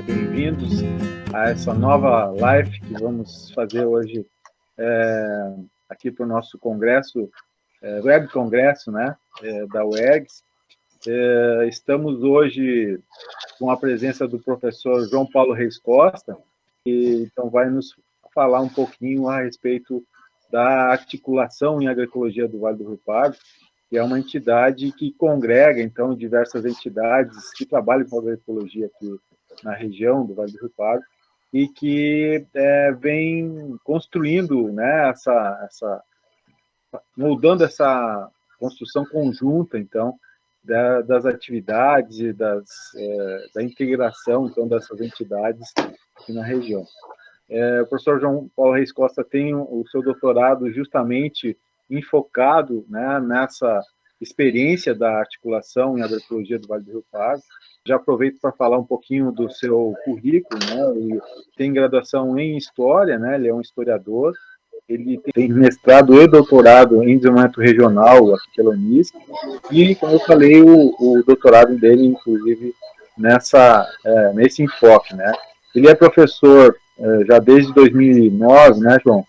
Bem-vindos a essa nova live que vamos fazer hoje aqui para o nosso congresso, web congresso, né, da UERGS. Estamos hoje com a presença do professor João Paulo Reis Costa, que então vai nos falar um pouquinho a respeito da articulação em agroecologia do Vale do Rio Pardo, que é uma entidade que congrega, então, diversas entidades que trabalham com agroecologia aqui na região do Vale do Rio Pardo, e que vem construindo, né, moldando essa construção conjunta, então, das atividades e da integração, então, dessas entidades aqui na região. O professor João Paulo Reis Costa tem o seu doutorado justamente enfocado, né, nessa experiência da articulação em agroecologia do Vale do Rio Pardo. Já aproveito para falar um pouquinho do seu currículo, né? Ele tem graduação em História, né? Ele é um historiador, ele tem mestrado e doutorado em desenvolvimento regional aqui pela Unisc, e, como eu falei, o doutorado dele, inclusive, nesse enfoque, né? Ele é professor já desde 2009, né, João?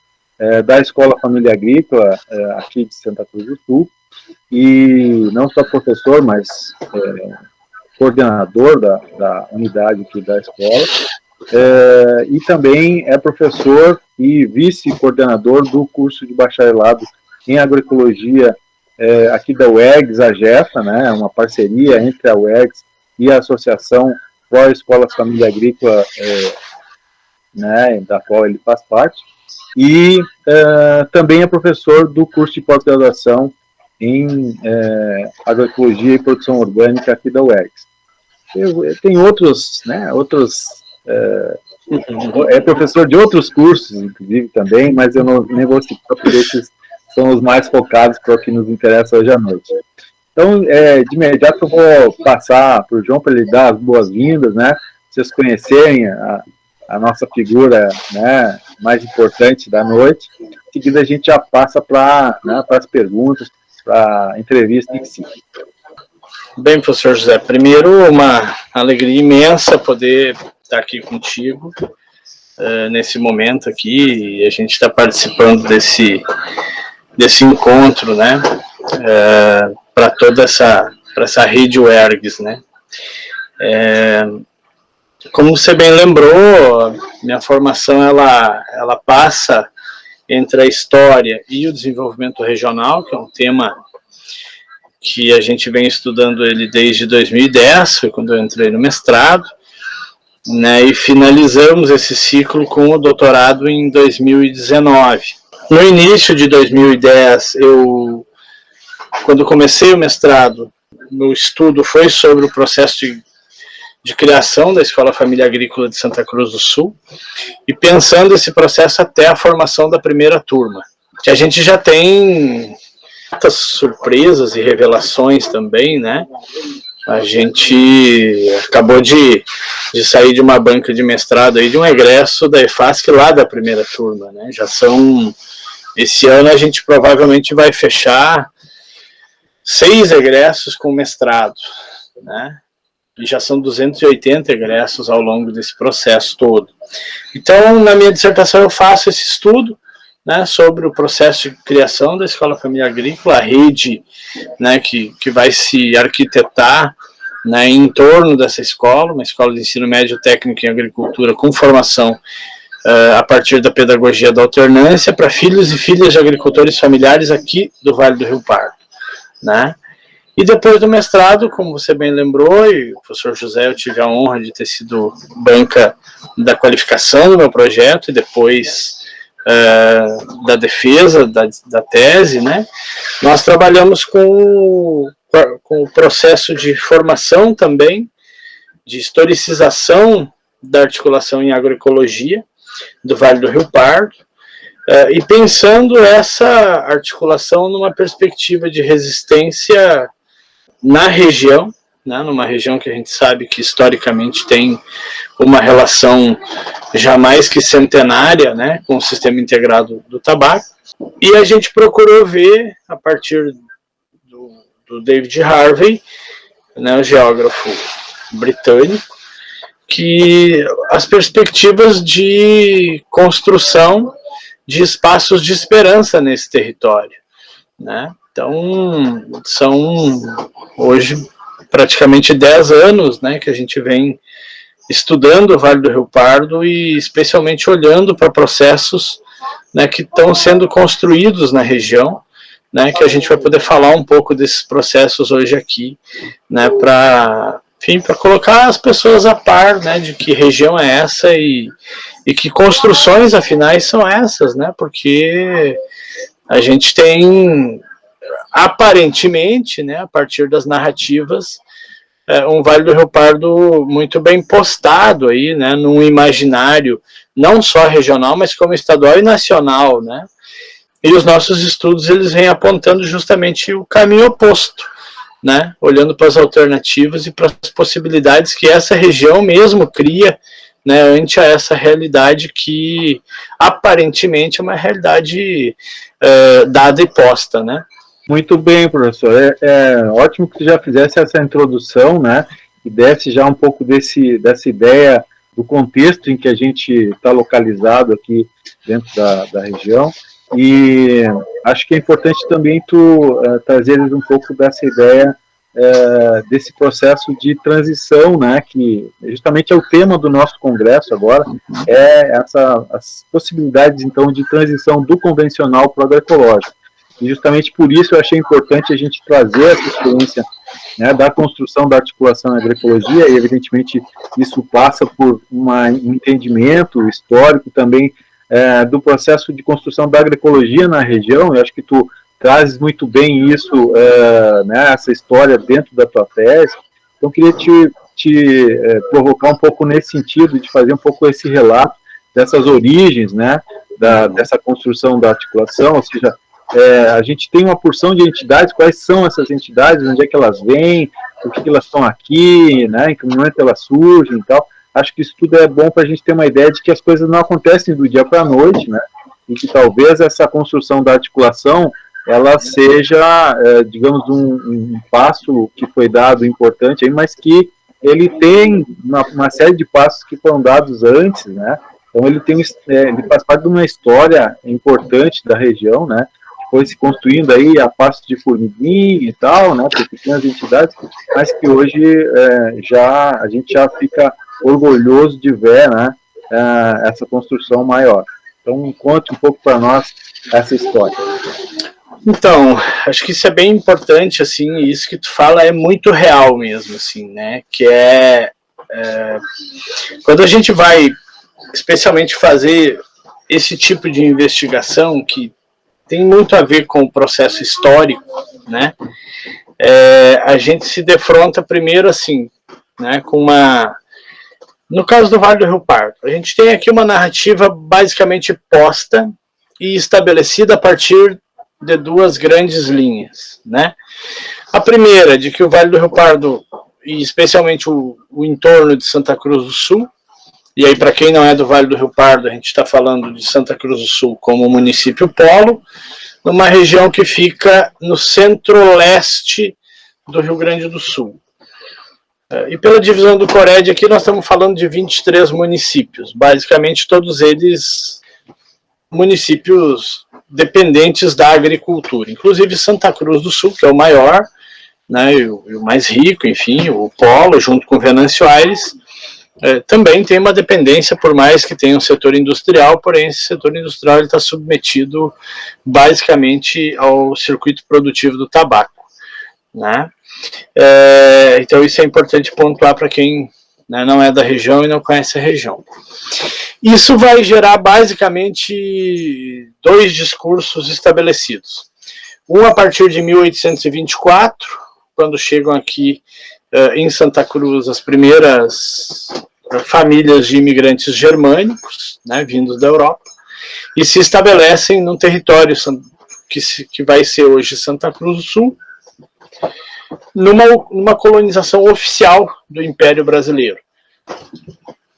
Da Escola Família Agrícola, aqui de Santa Cruz do Sul, e não só professor, mas coordenador da unidade aqui da escola, e também é professor e vice-coordenador do curso de bacharelado em agroecologia aqui da UERGS, a GEFA, né, uma parceria entre a UERGS e a Associação Pró-Escolas Família Agrícola, né, da qual ele faz parte, e também é professor do curso de pós-graduação em agroecologia e produção orgânica aqui da UERGS. Tem outros, né, é professor de outros cursos, inclusive, também, mas eu nem vou citar, porque esses são os mais focados para o que nos interessa hoje à noite. Então, de imediato, eu vou passar para o João para ele dar as boas-vindas, né, vocês conhecerem a nossa figura, né, mais importante da noite. Em seguida, a gente já passa para as perguntas, para a entrevista em si. Bem, professor José, primeiro uma alegria imensa poder estar aqui contigo nesse momento aqui, e a gente está participando desse encontro, né, para toda essa rede UERGS, né. Como você bem lembrou, minha formação ela passa entre a história e o desenvolvimento regional, que é um tema que a gente vem estudando ele desde 2010, foi quando eu entrei no mestrado, né, e finalizamos esse ciclo com o doutorado em 2019. No início de 2010, quando comecei o mestrado, meu estudo foi sobre o processo de criação da Escola Família Agrícola de Santa Cruz do Sul, e pensando esse processo até a formação da primeira turma, que a gente já tem muitas surpresas e revelações também, né? A gente acabou de sair de uma banca de mestrado aí, de um egresso da EFASC lá da primeira turma, né? Esse ano a gente provavelmente vai fechar 6 egressos com mestrado, né? E já são 280 egressos ao longo desse processo todo. Então, na minha dissertação eu faço esse estudo, né, sobre o processo de criação da Escola Família Agrícola, a rede, né, que vai se arquitetar, né, em torno dessa escola, uma escola de ensino médio técnico em agricultura com formação a partir da pedagogia da alternância para filhos e filhas de agricultores familiares aqui do Vale do Rio Pardo, né. E depois do mestrado, como você bem lembrou, e o professor José, eu tive a honra de ter sido banca da qualificação do meu projeto, e depois da defesa da tese, né? Nós trabalhamos com o processo de formação também, de historicização da articulação em agroecologia do Vale do Rio Pardo, e pensando essa articulação numa perspectiva de resistência na região, né, numa região que a gente sabe que historicamente tem uma relação jamais que centenária, né, com o sistema integrado do tabaco. E a gente procurou ver, a partir do David Harvey, né, o geógrafo britânico, que as perspectivas de construção de espaços de esperança nesse território, né? Então, são hoje praticamente 10 anos, né, que a gente vem estudando o Vale do Rio Pardo e especialmente olhando para processos, né, que estão sendo construídos na região, né, que a gente vai poder falar um pouco desses processos hoje aqui, né, para colocar as pessoas a par, né, de que região é essa e que construções, afinal, são essas, né, porque a gente tem, aparentemente, né, a partir das narrativas, um Vale do Rio Pardo muito bem postado aí, né, num imaginário não só regional, mas como estadual e nacional, né, e os nossos estudos, eles vêm apontando justamente o caminho oposto, né, olhando para as alternativas e para as possibilidades que essa região mesmo cria, né, ante a essa realidade que aparentemente é uma realidade dada e posta, né. Muito bem, professor. É ótimo que você já fizesse essa introdução, né, e desse já um pouco dessa ideia do contexto em que a gente está localizado aqui dentro da região. E acho que é importante também tu trazer um pouco dessa ideia desse processo de transição, né, que justamente é o tema do nosso congresso agora, as possibilidades, então, de transição do convencional para o agroecológico. E justamente por isso eu achei importante a gente trazer essa experiência, né, da construção da articulação na agroecologia, e evidentemente isso passa por um entendimento histórico também do processo de construção da agroecologia na região. Eu acho que tu trazes muito bem isso, né, essa história dentro da tua tese. Então, queria te provocar um pouco nesse sentido, de fazer um pouco esse relato dessas origens, né, dessa construção da articulação, ou seja, a gente tem uma porção de entidades. Quais são essas entidades, onde é que elas vêm, por que elas estão aqui, né, em que momento elas surgem e tal. Acho que isso tudo é bom para a gente ter uma ideia de que as coisas não acontecem do dia para a noite, né, e que talvez essa construção da articulação, ela seja, digamos, um passo que foi dado importante, aí, mas que ele tem uma série de passos que foram dados antes, né. Então ele faz parte de uma história importante da região, né, foi se construindo aí a passo de formiguinha e tal, né, por pequenas entidades, mas que hoje a gente já fica orgulhoso de ver, né, essa construção maior. Então, conte um pouco para nós essa história. Então, acho que isso é bem importante, assim, e isso que tu fala é muito real mesmo, assim, né, que quando a gente vai, especialmente, fazer esse tipo de investigação, que tem muito a ver com o processo histórico, né, a gente se defronta primeiro, assim, né, com no caso do Vale do Rio Pardo, a gente tem aqui uma narrativa basicamente posta e estabelecida a partir de duas grandes linhas, né. A primeira, de que o Vale do Rio Pardo, e especialmente o entorno de Santa Cruz do Sul, e aí, para quem não é do Vale do Rio Pardo, a gente está falando de Santa Cruz do Sul como município polo, numa região que fica no centro-leste do Rio Grande do Sul. E pela divisão do CORED aqui, nós estamos falando de 23 municípios, basicamente todos eles municípios dependentes da agricultura, inclusive Santa Cruz do Sul, que é o maior, né, e o mais rico, enfim, o polo, junto com Venâncio Aires, também tem uma dependência, por mais que tenha um setor industrial, porém esse setor industrial está submetido basicamente ao circuito produtivo do tabaco, né? Então isso é importante pontuar para quem, né, não é da região e não conhece a região. Isso vai gerar basicamente dois discursos estabelecidos. Um a partir de 1824, quando chegam aqui em Santa Cruz as primeiras famílias de imigrantes germânicos, né, vindos da Europa, e se estabelecem num território que vai ser hoje Santa Cruz do Sul, numa colonização oficial do Império Brasileiro.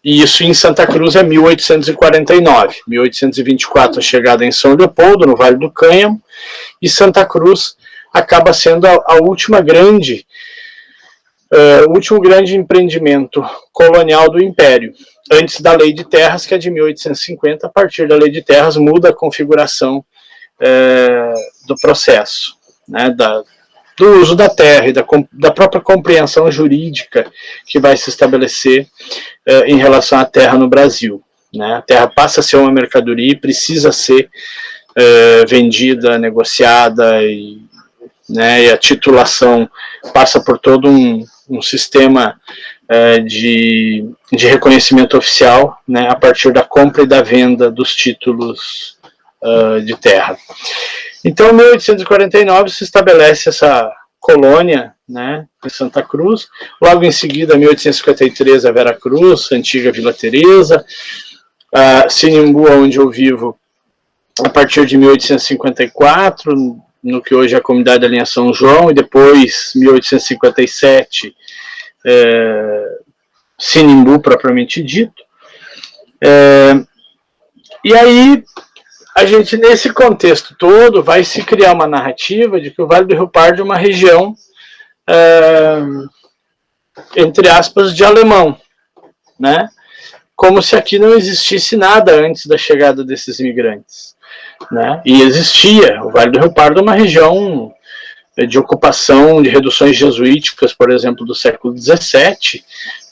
E isso em Santa Cruz é 1849. 1824 a chegada em São Leopoldo, no Vale do Cânhamo, e Santa Cruz acaba sendo o último grande empreendimento colonial do Império, antes da Lei de Terras, que é de 1850. A partir da Lei de Terras muda a configuração do processo, né, do uso da terra e da própria compreensão jurídica que vai se estabelecer em relação à terra no Brasil, né? A terra passa a ser uma mercadoria e precisa ser vendida, negociada, e a titulação passa por todo um sistema de reconhecimento oficial, né, a partir da compra e da venda dos títulos de terra. Então, em 1849 se estabelece essa colônia, né, em Santa Cruz. Logo em seguida, em 1853, a Vera Cruz, a antiga Vila Teresa, Sinimbu, onde eu vivo, a partir de 1854, no que hoje é a comunidade da linha São João, e depois, 1857, Sinimbu, propriamente dito. E aí, a gente, nesse contexto todo, vai se criar uma narrativa de que o Vale do Rio Pardo é uma região, entre aspas, de alemão, né? Como se aqui não existisse nada antes da chegada desses imigrantes, né? E existia. O Vale do Rio Pardo é uma região de ocupação, de reduções jesuíticas, por exemplo, do século XVII,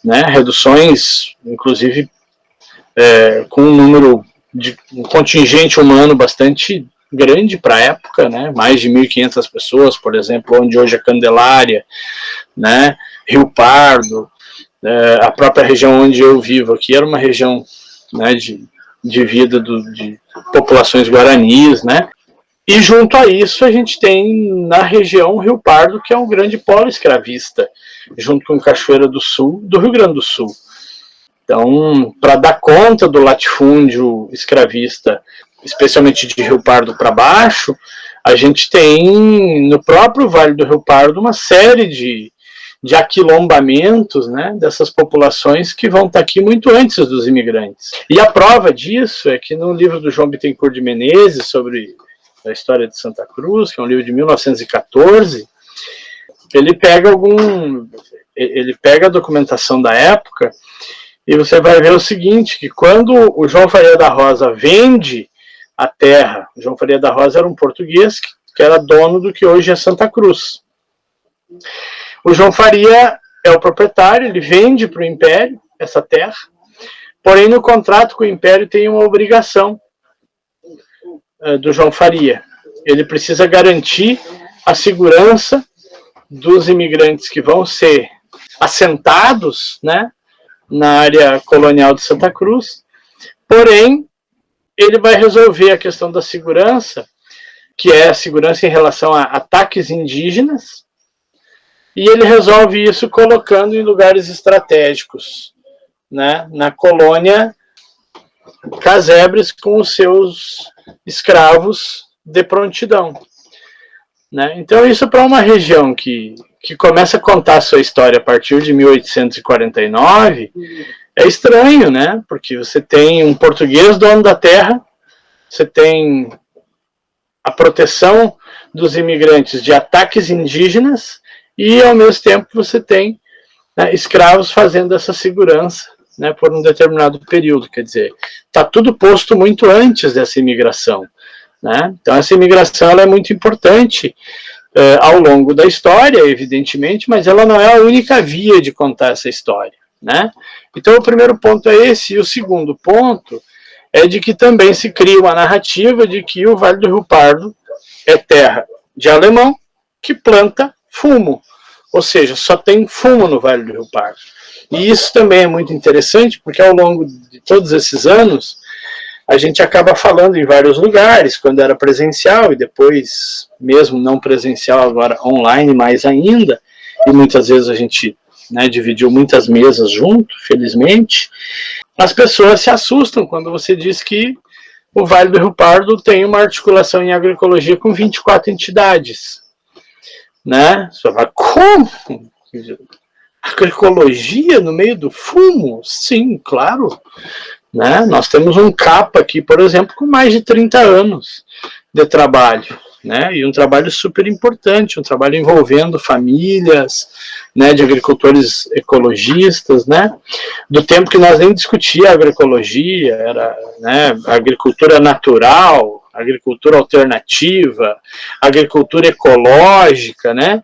né? Reduções, inclusive, com um contingente humano bastante grande para a época, né? Mais de 1.500 pessoas, por exemplo, onde hoje é Candelária, né? Rio Pardo, a própria região onde eu vivo aqui era uma região, né, de vida de populações guaranis, né? E junto a isso a gente tem na região Rio Pardo, que é um grande polo escravista, junto com Cachoeira do Sul, do Rio Grande do Sul. Então, para dar conta do latifúndio escravista, especialmente de Rio Pardo para baixo, a gente tem no próprio Vale do Rio Pardo uma série de aquilombamentos, né, dessas populações que vão estar aqui muito antes dos imigrantes. E a prova disso é que no livro do João Bittencourt de Menezes, sobre a história de Santa Cruz, que é um livro de 1914, ele pega a documentação da época. E você vai ver o seguinte, que quando o João Faria da Rosa vende a terra, o João Faria da Rosa era um português que era dono do que hoje é Santa Cruz. O João Faria é o proprietário, ele vende para o Império essa terra, porém no contrato com o Império tem uma obrigação do João Faria. Ele precisa garantir a segurança dos imigrantes que vão ser assentados, né, na área colonial de Santa Cruz, porém, ele vai resolver a questão da segurança, que é a segurança em relação a ataques indígenas, e ele resolve isso colocando em lugares estratégicos, né, na colônia casebres com os seus escravos de prontidão, né? Então isso para uma região que começa a contar a sua história a partir de 1849, é estranho, né? Porque você tem um português dono da terra, você tem a proteção dos imigrantes de ataques indígenas e, ao mesmo tempo, você tem, né, escravos fazendo essa segurança, né, por um determinado período. Quer dizer, está tudo posto muito antes dessa imigração, né? Então, essa imigração ela é muito importante ao longo da história, evidentemente, mas ela não é a única via de contar essa história, né? Então, o primeiro ponto é esse, e o segundo ponto é de que também se cria uma narrativa de que o Vale do Rio Pardo é terra de alemão que planta fumo, ou seja, só tem fumo no Vale do Rio Pardo. E isso também é muito interessante, porque ao longo de todos esses anos, a gente acaba falando em vários lugares, quando era presencial, e depois, mesmo não presencial, agora online mais ainda, e muitas vezes a gente, né, dividiu muitas mesas junto, felizmente. As pessoas se assustam quando você diz que o Vale do Rio Pardo tem uma articulação em agroecologia com 24 entidades. né? Você vai, como? Agroecologia no meio do fumo? Sim, claro. Né? Nós temos um CAPA aqui, por exemplo, com mais de 30 anos de trabalho, né? E um trabalho super importante, um trabalho envolvendo famílias, né, de agricultores ecologistas, né? Do tempo que nós nem discutia a agroecologia, era, né, agricultura natural, agricultura alternativa, agricultura ecológica, né?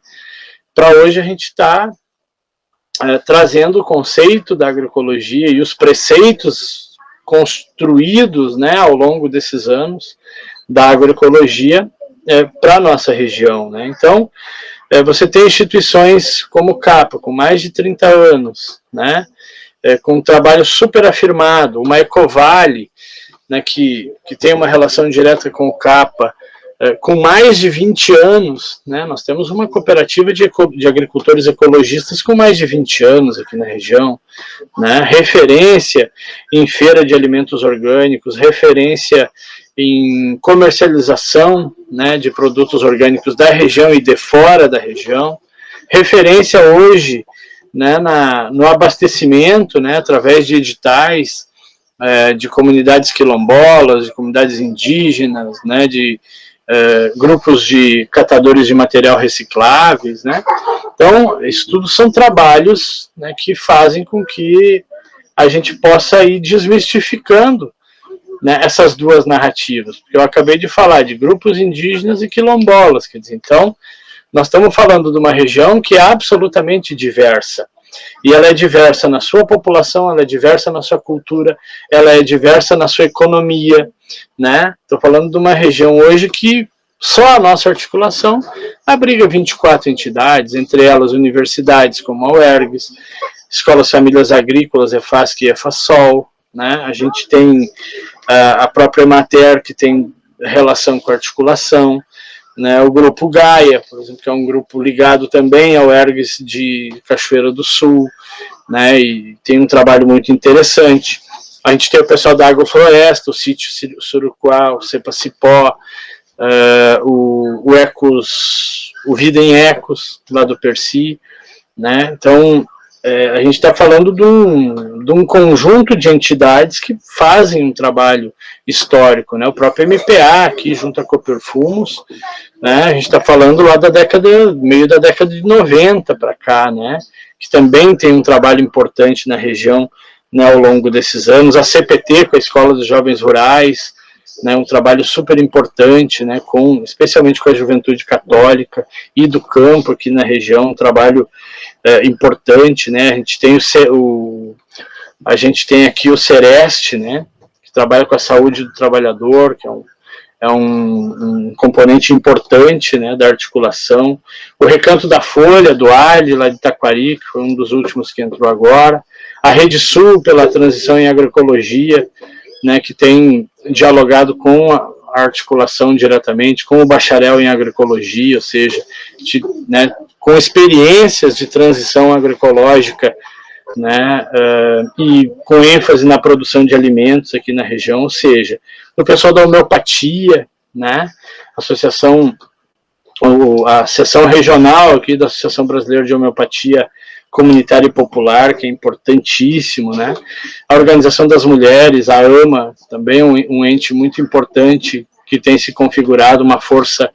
Para hoje a gente está trazendo o conceito da agroecologia e os preceitos construídos, né, ao longo desses anos da agroecologia para a nossa região, né? Então, você tem instituições como o CAPA, com mais de 30 anos, né, com um trabalho super afirmado, uma Ecovale, né, que tem uma relação direta com o CAPA, com mais de 20 anos, né, nós temos uma cooperativa de agricultores ecologistas com mais de 20 anos aqui na região, né, referência em feira de alimentos orgânicos, referência em comercialização, né, de produtos orgânicos da região e de fora da região, referência hoje, né, no abastecimento, né, através de editais de comunidades quilombolas, de comunidades indígenas, né, de grupos de catadores de material recicláveis, né? Então, isso tudo são trabalhos, né, que fazem com que a gente possa ir desmistificando, né, essas duas narrativas. Porque eu acabei de falar de grupos indígenas e quilombolas, quer dizer, então, nós estamos falando de uma região que é absolutamente diversa. E ela é diversa na sua população, ela é diversa na sua cultura, ela é diversa na sua economia, né? Estou falando de uma região hoje que só a nossa articulação abriga 24 entidades, entre elas universidades como a UERGS, Escolas Famílias Agrícolas, EFASC e EFASOL, né? A gente tem a própria Emater, que tem relação com a articulação, né, o grupo Gaia, por exemplo, que é um grupo ligado também ao ERGS de Cachoeira do Sul, né, e tem um trabalho muito interessante. A gente tem o pessoal da Agrofloresta, o Sítio Surucuá, o Cepacipó, o Ecos, o Vida em Ecos, lá do Percy, né, então a gente está falando de um conjunto de entidades que fazem um trabalho histórico, né? O próprio MPA aqui junto a Coperfumos, né? A gente está falando lá meio da década de 90 para cá, né? Que também tem um trabalho importante na região, né, ao longo desses anos. A CPT, com a Escola dos Jovens Rurais, né, um trabalho super importante, né, especialmente com a juventude católica e do campo aqui na região, um trabalho importante, né? A gente tem aqui o Sereste, né, que trabalha com a saúde do trabalhador, que é um componente importante, né, da articulação. O Recanto da Folha, do Ali, lá de Taquari, que foi um dos últimos que entrou agora. A Rede Sul, pela transição em agroecologia, né, que tem dialogado com a articulação diretamente, com o bacharel em agroecologia, ou seja, né, com experiências de transição agroecológica, né, e com ênfase na produção de alimentos aqui na região, ou seja, o pessoal da homeopatia, né, a seção regional aqui da Associação Brasileira de Homeopatia Comunitária e Popular, que é importantíssimo, né, a Organização das Mulheres, a AMA, também um ente muito importante, que tem se configurado uma força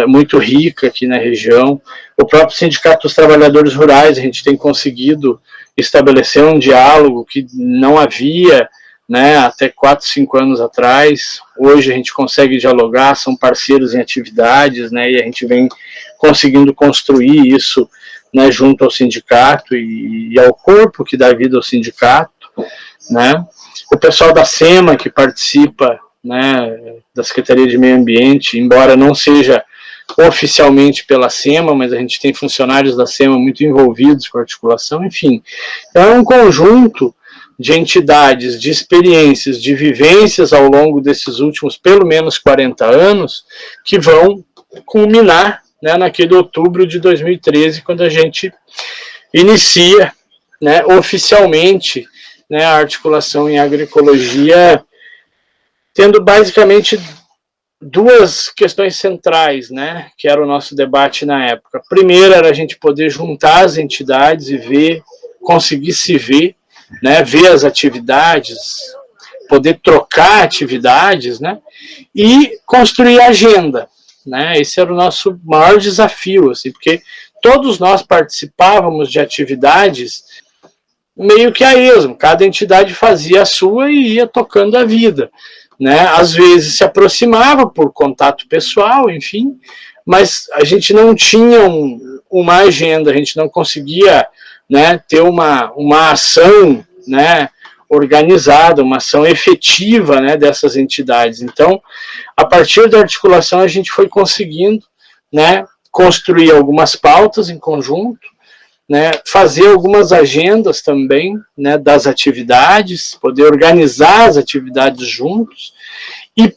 muito rica aqui na região. O próprio Sindicato dos Trabalhadores Rurais, a gente tem conseguido estabelecer um diálogo que não havia, né, até 4, 5 anos atrás. Hoje a gente consegue dialogar, são parceiros em atividades, né, e a gente vem conseguindo construir isso, né, junto ao sindicato e ao corpo que dá vida ao sindicato, né. O pessoal da SEMA, que participa, né, da Secretaria de Meio Ambiente, embora não seja oficialmente pela SEMA, mas a gente tem funcionários da SEMA muito envolvidos com a articulação, enfim. Então é um conjunto de entidades, de experiências, de vivências ao longo desses últimos pelo menos 40 anos, que vão culminar, né, naquele outubro de 2013, quando a gente inicia, né, oficialmente, né, a articulação em agroecologia, tendo basicamente duas questões centrais, né, que era o nosso debate na época. A primeira era a gente poder juntar as entidades e ver, conseguir se ver, né, ver as atividades, poder trocar atividades, né, e construir agenda, né. Esse era o nosso maior desafio, assim, porque todos nós participávamos de atividades meio que a esmo, cada entidade fazia a sua e ia tocando a vida, né? Às vezes se aproximava por contato pessoal, enfim, mas a gente não tinha uma agenda, a gente não conseguia, né, ter uma ação, né, organizada, uma ação efetiva, né, dessas entidades. Então, a partir da articulação, a gente foi conseguindo, né, construir algumas pautas em conjunto, né, fazer algumas agendas também, né, das atividades, poder organizar as atividades juntos e,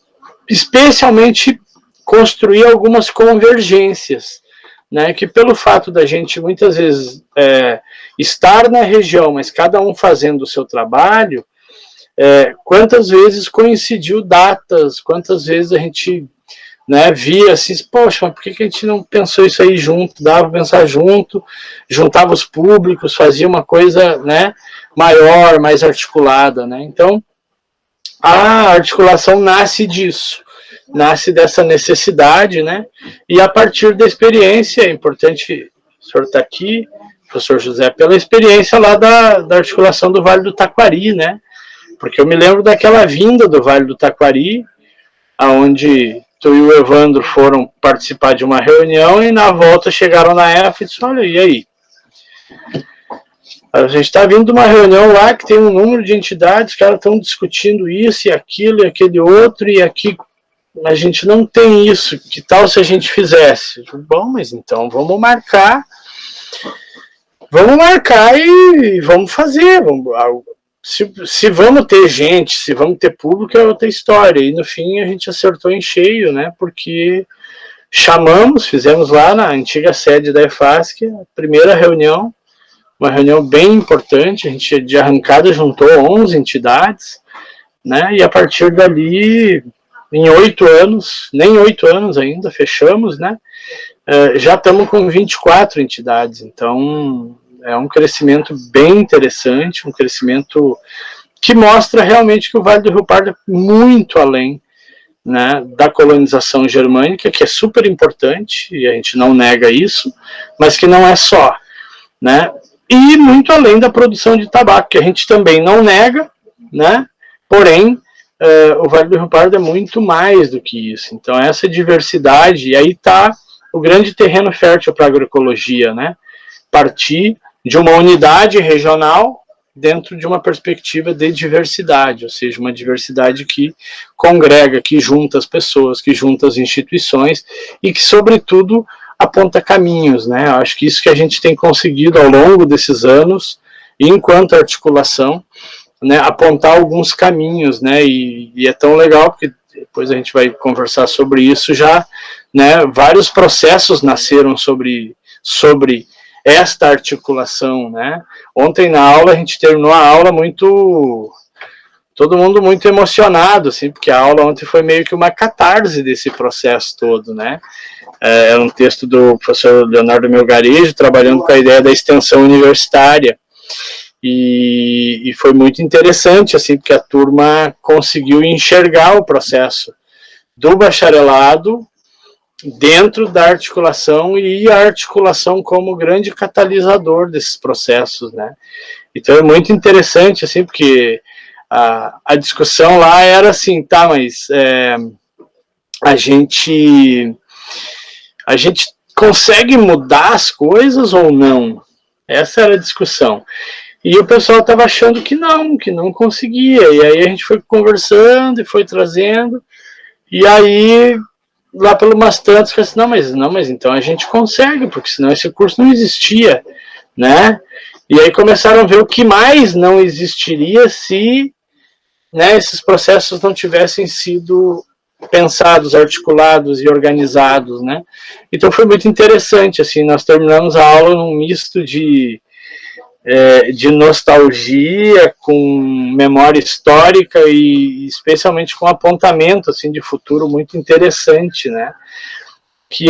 especialmente, construir algumas convergências, né, que pelo fato da gente muitas vezes estar na região, mas cada um fazendo o seu trabalho, quantas vezes coincidiu datas, quantas vezes a gente, né, via assim, poxa, mas por que a gente não pensou isso aí junto? Dava para pensar junto, juntava os públicos, fazia uma coisa, né, maior, mais articulada, né? Então, a articulação nasce disso, nasce dessa necessidade, né? E a partir da experiência, é importante o senhor estar aqui, professor José, pela experiência lá da articulação do Vale do Taquari, né? Porque eu me lembro daquela vinda do Vale do Taquari, aonde tu e o Evandro foram participar de uma reunião e na volta chegaram na EF e disseram, olha, e aí? A gente está vindo de uma reunião lá que tem um número de entidades, os caras estão discutindo isso e aquilo e aquele outro, e aqui a gente não tem isso, que tal se a gente fizesse? Bom, mas então vamos marcar e vamos fazer, se vamos ter gente, se vamos ter público é outra história, e no fim a gente acertou em cheio, né, porque fizemos lá na antiga sede da EFASC a primeira reunião, uma reunião bem importante, a gente de arrancada juntou 11 entidades, né, e a partir dali, em 8 anos, nem 8 anos ainda, fechamos, né, já estamos com 24 entidades, então é um crescimento bem interessante, um crescimento que mostra realmente que o Vale do Rio Pardo é muito além, né, da colonização germânica, que é super importante, e a gente não nega isso, mas que não é só, né, e muito além da produção de tabaco, que a gente também não nega, né, porém, o Vale do Rio Pardo é muito mais do que isso, então essa diversidade, e aí está o grande terreno fértil para a agroecologia, né, partir de uma unidade regional dentro de uma perspectiva de diversidade, ou seja, uma diversidade que congrega, que junta as pessoas, que junta as instituições e que, sobretudo, aponta caminhos, né? Eu acho que isso que a gente tem conseguido ao longo desses anos, enquanto articulação, né, apontar alguns caminhos, né? E é tão legal, porque depois a gente vai conversar sobre isso já, né? Vários processos nasceram sobre esta articulação, né? Ontem na aula, a gente terminou a aula todo mundo muito emocionado, assim, porque a aula ontem foi meio que uma catarse desse processo todo, né? É um texto do professor Leonardo Melgarejo, trabalhando com a ideia da extensão universitária, e foi muito interessante, assim, porque a turma conseguiu enxergar o processo do bacharelado dentro da articulação e a articulação como grande catalisador desses processos, né? Então é muito interessante, assim, porque a discussão lá era assim, tá, mas a gente consegue mudar as coisas ou não? Essa era a discussão. E o pessoal estava achando que não conseguia, e aí a gente foi conversando e foi trazendo, e aí lá pelo umas tantas, eu falei assim, não, mas então a gente consegue, porque senão esse curso não existia, né? E aí começaram a ver o que mais não existiria se, né, esses processos não tivessem sido pensados, articulados e organizados, né? Então foi muito interessante, assim, nós terminamos a aula num misto de de nostalgia, com memória histórica e especialmente com apontamento assim, de futuro muito interessante, né? Que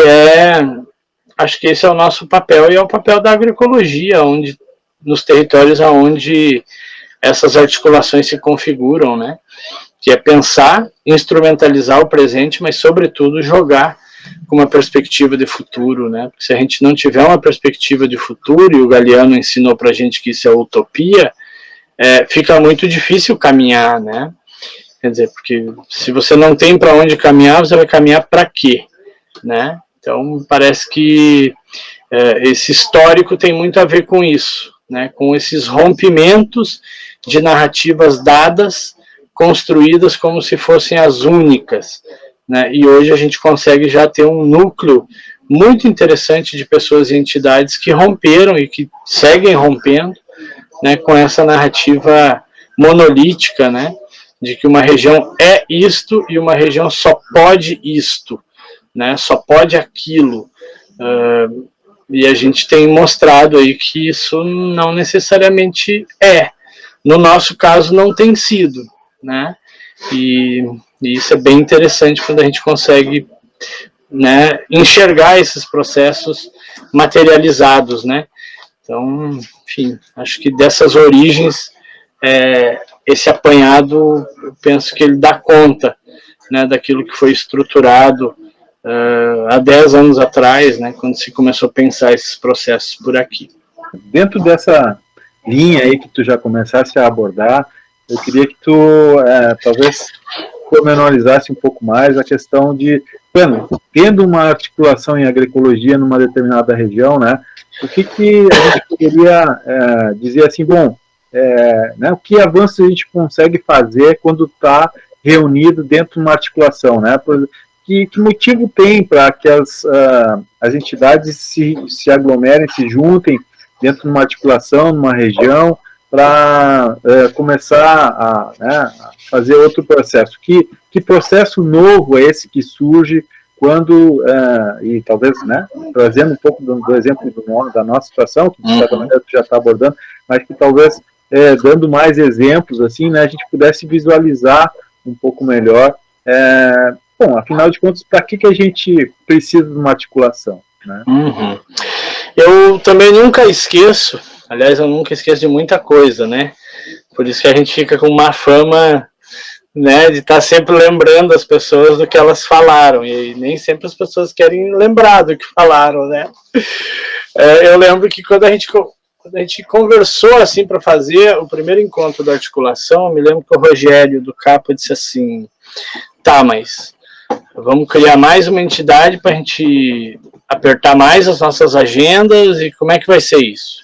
acho que esse é o nosso papel e é o papel da agroecologia, nos territórios onde essas articulações se configuram, né? Que é pensar, instrumentalizar o presente, mas sobretudo jogar com uma perspectiva de futuro, né? Porque se a gente não tiver uma perspectiva de futuro, e o Galeano ensinou para a gente que isso é utopia, fica muito difícil caminhar, né? Quer dizer, porque se você não tem para onde caminhar, você vai caminhar para quê, né? Então, parece que esse histórico tem muito a ver com isso, né? Com esses rompimentos de narrativas dadas, construídas como se fossem as únicas, né? E hoje a gente consegue já ter um núcleo muito interessante de pessoas e entidades que romperam e que seguem rompendo, né, com essa narrativa monolítica, né, de que uma região é isto e uma região só pode isto, né, só pode aquilo. E a gente tem mostrado aí que isso não necessariamente é. No nosso caso, não tem sido, né? E isso é bem interessante quando a gente consegue, né, enxergar esses processos materializados, né? Então, enfim, acho que dessas origens, esse apanhado, eu penso que ele dá conta, né, daquilo que foi estruturado há 10 anos atrás, né, quando se começou a pensar esses processos por aqui. Dentro dessa linha aí que tu já começaste a abordar, eu queria que tu talvez pormenorizasse um pouco mais a questão de, tendo uma articulação em agroecologia numa determinada região, né, o que a gente poderia dizer assim, bom, né, o que avanços a gente consegue fazer quando está reunido dentro de uma articulação, né, que motivo tem para que as entidades se aglomerem, se juntem dentro de uma articulação, numa região, para começar a fazer outro processo. Que processo novo é esse que surge quando, e talvez, né, trazendo um pouco do exemplo da nossa situação, que de certa maneira tu já está abordando, mas que talvez, dando mais exemplos, assim, né, a gente pudesse visualizar um pouco melhor. Bom, afinal de contas, para que a gente precisa de uma articulação, né? Eu também nunca esqueço, aliás, eu nunca esqueço de muita coisa, né? Por isso que a gente fica com uma fama, né, de estar sempre lembrando as pessoas do que elas falaram, e nem sempre as pessoas querem lembrar do que falaram, né? Eu lembro que quando a gente conversou assim para fazer o primeiro encontro da articulação, eu me lembro que o Rogério do Capa disse assim, tá, mas vamos criar mais uma entidade para a gente apertar mais as nossas agendas, e como é que vai ser isso?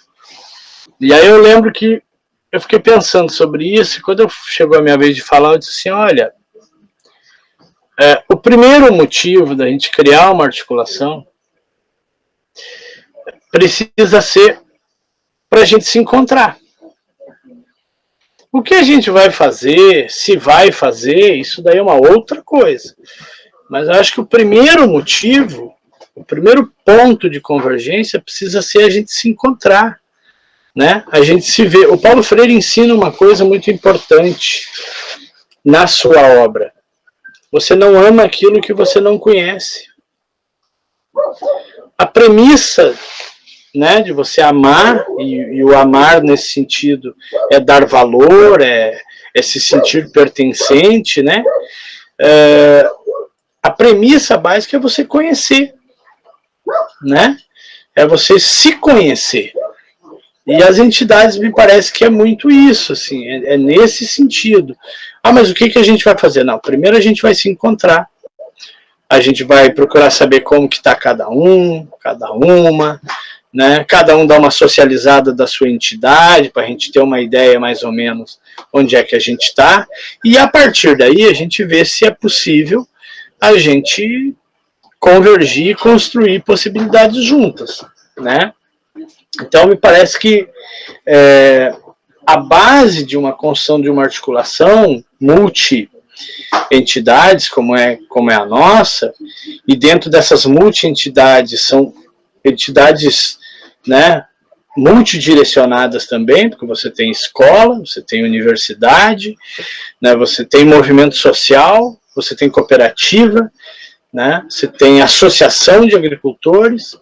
E aí eu lembro que eu fiquei pensando sobre isso, e quando chegou a minha vez de falar, eu disse assim, olha, o primeiro motivo da gente criar uma articulação precisa ser para a gente se encontrar. O que a gente vai fazer, se vai fazer, isso daí é uma outra coisa. Mas eu acho que o primeiro motivo, o primeiro ponto de convergência precisa ser a gente se encontrar, né? A gente se vê. O Paulo Freire ensina uma coisa muito importante na sua obra. Você não ama aquilo que você não conhece. A premissa, né, de você amar, e o amar nesse sentido é dar valor, é se sentir pertencente, né? A premissa básica é você conhecer, né? É você se conhecer. E as entidades, me parece que é muito isso, assim, é nesse sentido. Ah, mas o que a gente vai fazer? Não, primeiro a gente vai se encontrar. A gente vai procurar saber como que está cada um, cada uma, né? Cada um dá uma socializada da sua entidade, para a gente ter uma ideia mais ou menos onde é que a gente está. E a partir daí a gente vê se é possível a gente convergir e construir possibilidades juntas, né? Então, me parece que a base de uma construção de uma articulação multi-entidades, como é a nossa, e dentro dessas multi-entidades são entidades, né, multidirecionadas também, porque você tem escola, você tem universidade, né, você tem movimento social, você tem cooperativa, né, você tem associação de agricultores,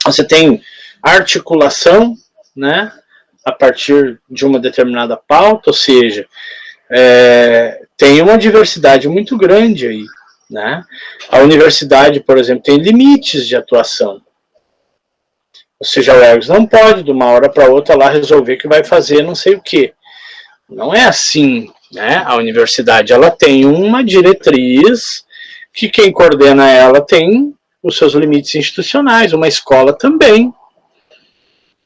você tem articulação, né, a partir de uma determinada pauta, ou seja, tem uma diversidade muito grande aí, né? A universidade, por exemplo, tem limites de atuação. Ou seja, o ERGS não pode, de uma hora para outra, lá resolver que vai fazer não sei o quê. Não é assim, né? A universidade, ela tem uma diretriz que quem coordena ela tem os seus limites institucionais, uma escola também,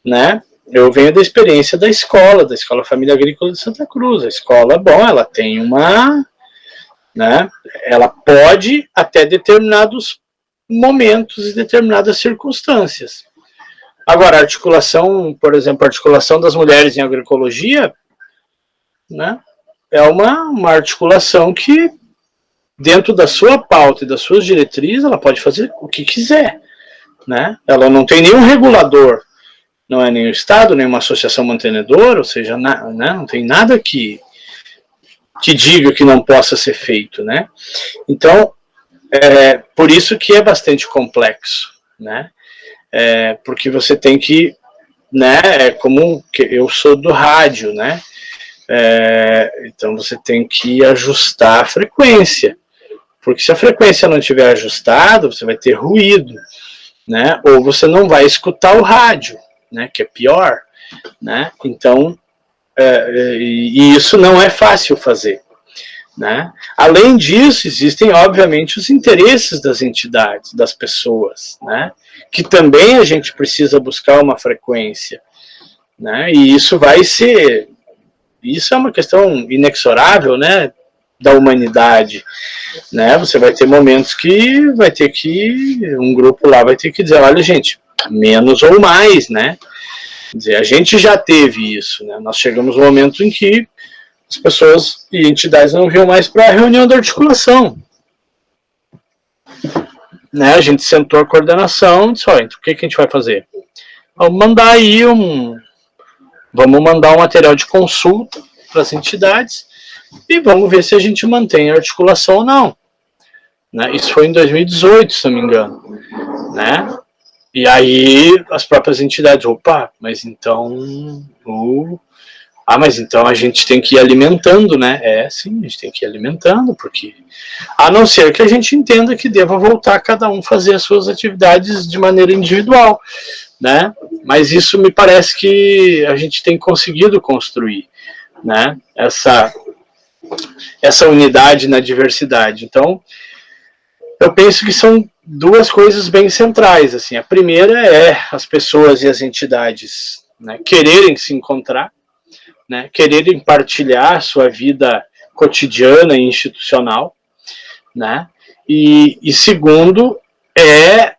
né? Eu venho da experiência da escola Família Agrícola de Santa Cruz. A escola, bom, ela tem uma, né? Ela pode, até determinados momentos e determinadas circunstâncias. Agora, a articulação, por exemplo, a articulação das mulheres em agroecologia, né? É uma articulação que, dentro da sua pauta e das suas diretrizes, ela pode fazer o que quiser, né? Ela não tem nenhum regulador, não é nem o Estado, nem uma associação mantenedora, ou seja, né, não tem nada que diga que não possa ser feito, né? Então, por isso que é bastante complexo, né? Porque você tem que, né, é comum, que eu sou do rádio, né? Então você tem que ajustar a frequência, porque se a frequência não estiver ajustada, você vai ter ruído, né? Ou você não vai escutar o rádio, né, que é pior, né? Então, e isso não é fácil fazer, né? Além disso, existem, obviamente, os interesses das entidades, das pessoas, né? Que também a gente precisa buscar uma frequência, né? E isso vai ser, isso é uma questão inexorável, né, da humanidade, né? Você vai ter momentos que vai ter que, um grupo lá vai ter que dizer, olha, gente, menos ou mais, né? Quer dizer, a gente já teve isso, né? Nós chegamos no momento em que as pessoas e entidades não vinham mais para a reunião da articulação, né? A gente sentou a coordenação e disse, olha, então, o que a gente vai fazer? Vamos mandar aí vamos mandar um material de consulta para as entidades e vamos ver se a gente mantém a articulação ou não, né? Isso foi em 2018, se não me engano, né? E aí as próprias entidades, opa, mas então mas então a gente tem que ir alimentando, né? Sim, a gente tem que ir alimentando, porque a não ser que a gente entenda que deva voltar cada um fazer as suas atividades de maneira individual, né? Mas isso me parece que a gente tem conseguido construir, né? Essa unidade na diversidade. Então, eu penso que são duas coisas bem centrais, assim. A primeira é as pessoas e as entidades, né, quererem se encontrar, né, quererem partilhar sua vida cotidiana e institucional, né? E segundo é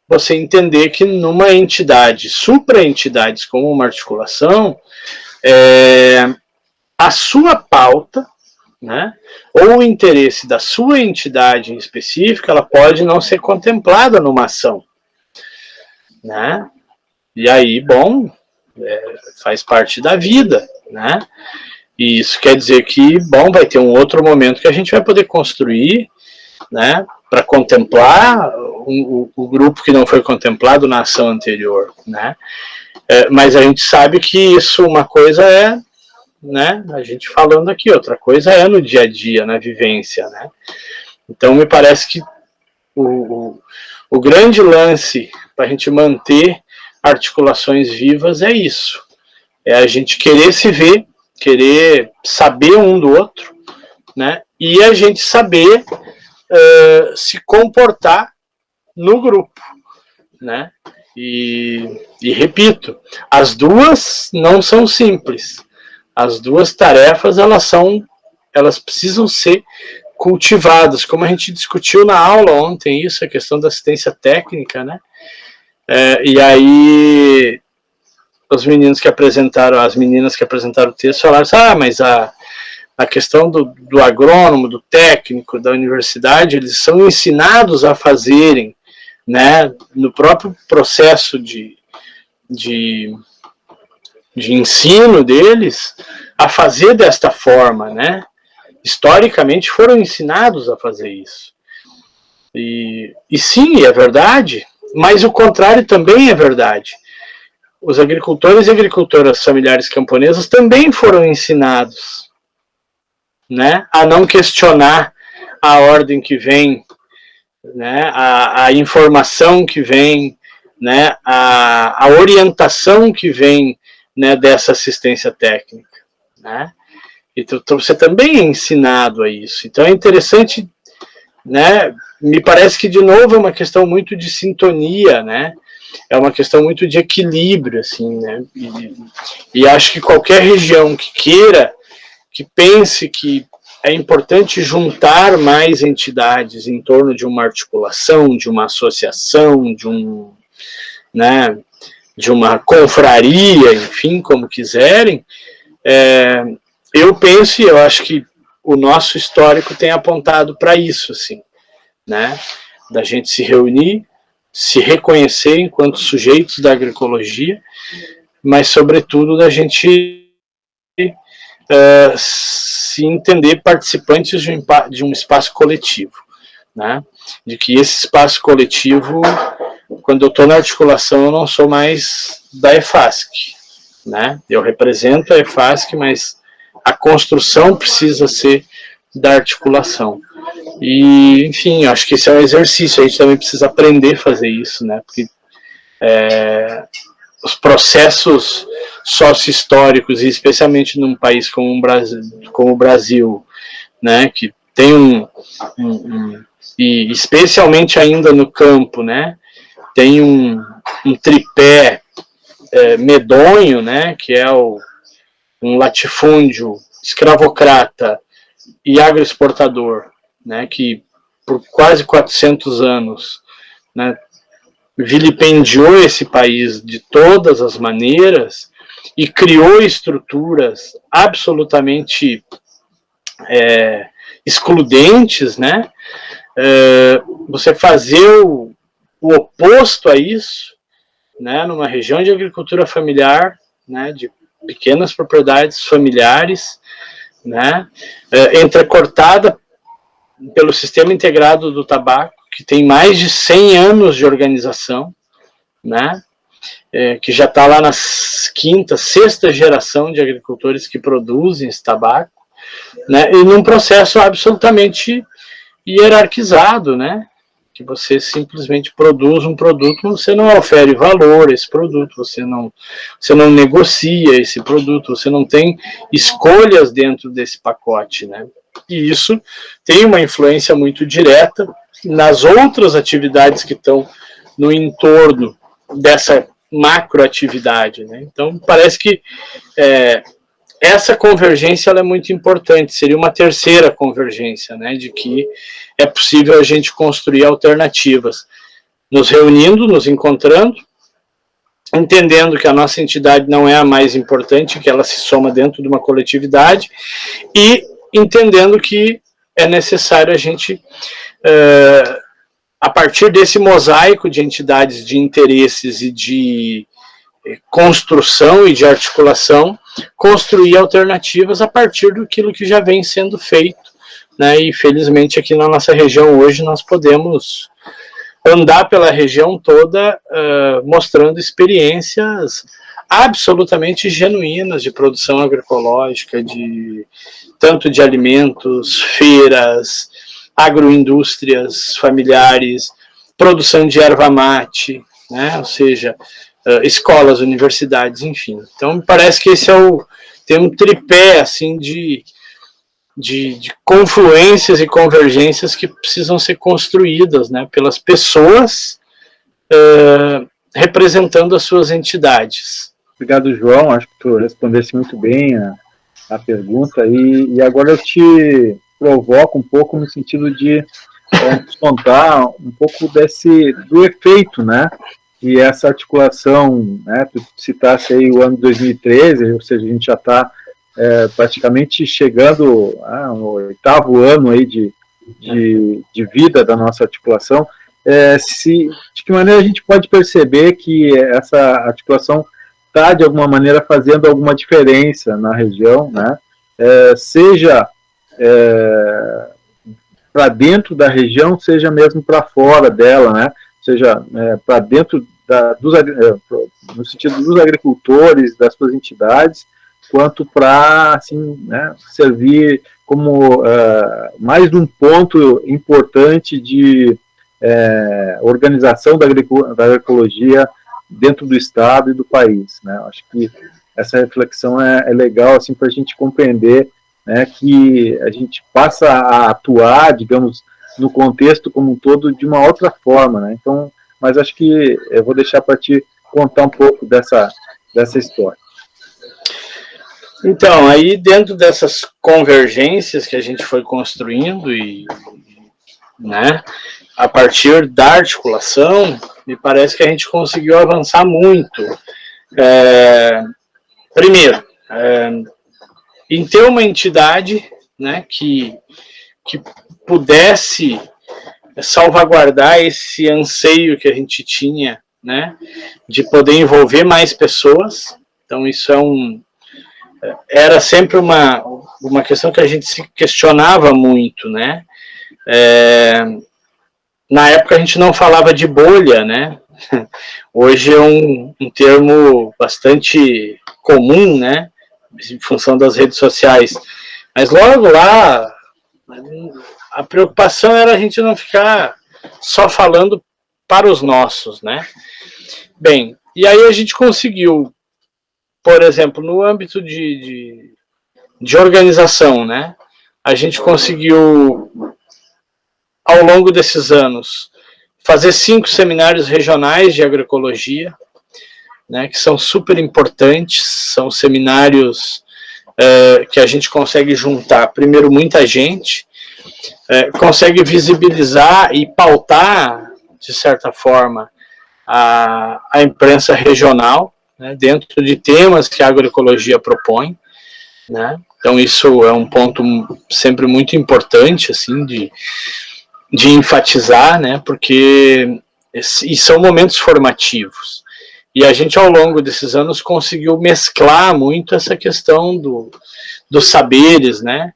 você entender que numa entidade, supra-entidades como uma articulação, a sua pauta, né, ou o interesse da sua entidade em específico, ela pode não ser contemplada numa ação, né? E aí, bom, faz parte da vida, né? E isso quer dizer que, bom, vai ter um outro momento que a gente vai poder construir, né, para contemplar o grupo que não foi contemplado na ação anterior, né? Mas a gente sabe que isso, uma coisa é, né, a gente falando aqui, outra coisa é no dia a dia, na vivência, né? Então me parece que o grande lance para a gente manter articulações vivas é isso, é a gente querer se ver, querer saber um do outro, né, e a gente saber se comportar no grupo, né? E repito, as duas não são simples. As duas tarefas, elas precisam ser cultivadas, como a gente discutiu na aula ontem, isso, a questão da assistência técnica, né? E aí as meninas que apresentaram o texto falaram assim, mas a questão do agrônomo, do técnico, da universidade, eles são ensinados a fazerem, né, no próprio processo de ensino deles a fazer desta forma, né? Historicamente foram ensinados a fazer isso. E sim, é verdade, mas o contrário também é verdade. Os agricultores e agricultoras familiares camponesas também foram ensinados, né, a não questionar a ordem que vem, né, a informação que vem, né, a orientação que vem, né, dessa assistência técnica, né? Então você também é ensinado a isso. Então é interessante, né? Me parece que de novo é uma questão muito de sintonia, né? É uma questão muito de equilíbrio, assim, né? E acho que qualquer região que queira, que pense que é importante juntar mais entidades em torno de uma articulação, de uma associação, né, de uma confraria, enfim, como quiserem, eu penso, e eu acho que o nosso histórico tem apontado para isso, assim, né, da gente se reunir, se reconhecer enquanto sujeitos da agroecologia, mas, sobretudo, da gente se entender participantes de um espaço coletivo, né, de que esse espaço coletivo, quando eu estou na articulação, eu não sou mais da EFASC, né, eu represento a EFASC, mas a construção precisa ser da articulação. E, enfim, acho que esse é um exercício, a gente também precisa aprender a fazer isso, né, porque os processos sócio-históricos, e especialmente num país como o Brasil, né, que tem e especialmente ainda no campo, né, tem um tripé medonho, né, que é um latifúndio escravocrata e agroexportador, né, que por quase 400 anos, né, vilipendiou esse país de todas as maneiras e criou estruturas absolutamente excludentes, né? Você fazer o oposto a isso, né, numa região de agricultura familiar, né, de pequenas propriedades familiares, né, entrecortada pelo Sistema Integrado do Tabaco, que tem mais de 100 anos de organização, né, que já está lá na quinta, sexta geração de agricultores que produzem esse tabaco, né, e num processo absolutamente hierarquizado, né, que você simplesmente produz um produto, você não ofere valor a esse produto, você não negocia esse produto, você não tem escolhas dentro desse pacote, né? E isso tem uma influência muito direta nas outras atividades que estão no entorno dessa macroatividade, né? Então, parece que essa convergência ela é muito importante, seria uma terceira convergência, né, de que é possível a gente construir alternativas, nos reunindo, nos encontrando, entendendo que a nossa entidade não é a mais importante, que ela se soma dentro de uma coletividade, e entendendo que é necessário a gente, a partir desse mosaico de entidades de interesses e de construção e de articulação, construir alternativas a partir daquilo que já vem sendo feito, né? E felizmente aqui na nossa região hoje nós podemos andar pela região toda mostrando experiências absolutamente genuínas de produção agroecológica, tanto de alimentos, feiras, agroindústrias familiares, produção de erva mate, né? Ou seja, escolas, universidades, enfim. Então, me parece que esse tem um tripé assim, de confluências e convergências que precisam ser construídas, né, pelas pessoas representando as suas entidades. Obrigado, João. Acho que tu respondeste muito bem a pergunta. E agora eu te provoco um pouco no sentido de contar um pouco do efeito, né? E essa articulação, né, tu citasse aí o ano 2013, ou seja, a gente já está praticamente chegando no 8º ano aí de vida da nossa articulação. de que maneira a gente pode perceber que essa articulação está, de alguma maneira, fazendo alguma diferença na região, né? Seja para dentro da região, seja mesmo para fora dela, né? Seja para dentro no sentido dos agricultores, das suas entidades, quanto para, assim, né, servir como mais um ponto importante de organização da agroecologia dentro do Estado e do país, né? Acho que essa reflexão é legal, assim, para a gente compreender, né, que a gente passa a atuar, digamos, no contexto como um todo de uma outra forma, né? Então, mas acho que eu vou deixar para ti contar um pouco dessa história. Então, aí dentro dessas convergências que a gente foi construindo né, a partir da articulação, me parece que a gente conseguiu avançar muito. Primeiro, em ter uma entidade, né, que pudesse salvaguardar esse anseio que a gente tinha, né, de poder envolver mais pessoas. Então isso era sempre uma questão que a gente se questionava muito, né. Na época a gente não falava de bolha, né. Hoje é um termo bastante comum, né, em função das redes sociais. Mas logo lá, a preocupação era a gente não ficar só falando para os nossos, né? Bem, e aí a gente conseguiu, por exemplo, no âmbito de organização, né? A gente conseguiu, ao longo desses anos, fazer 5 seminários regionais de agroecologia, né, que são super importantes, são seminários que a gente consegue juntar, primeiro, muita gente, consegue visibilizar e pautar, de certa forma, a imprensa regional, né, dentro de temas que a agroecologia propõe, né? Então isso é um ponto sempre muito importante, assim, de enfatizar, né, porque são momentos formativos. E a gente, ao longo desses anos, conseguiu mesclar muito essa questão dos saberes, né?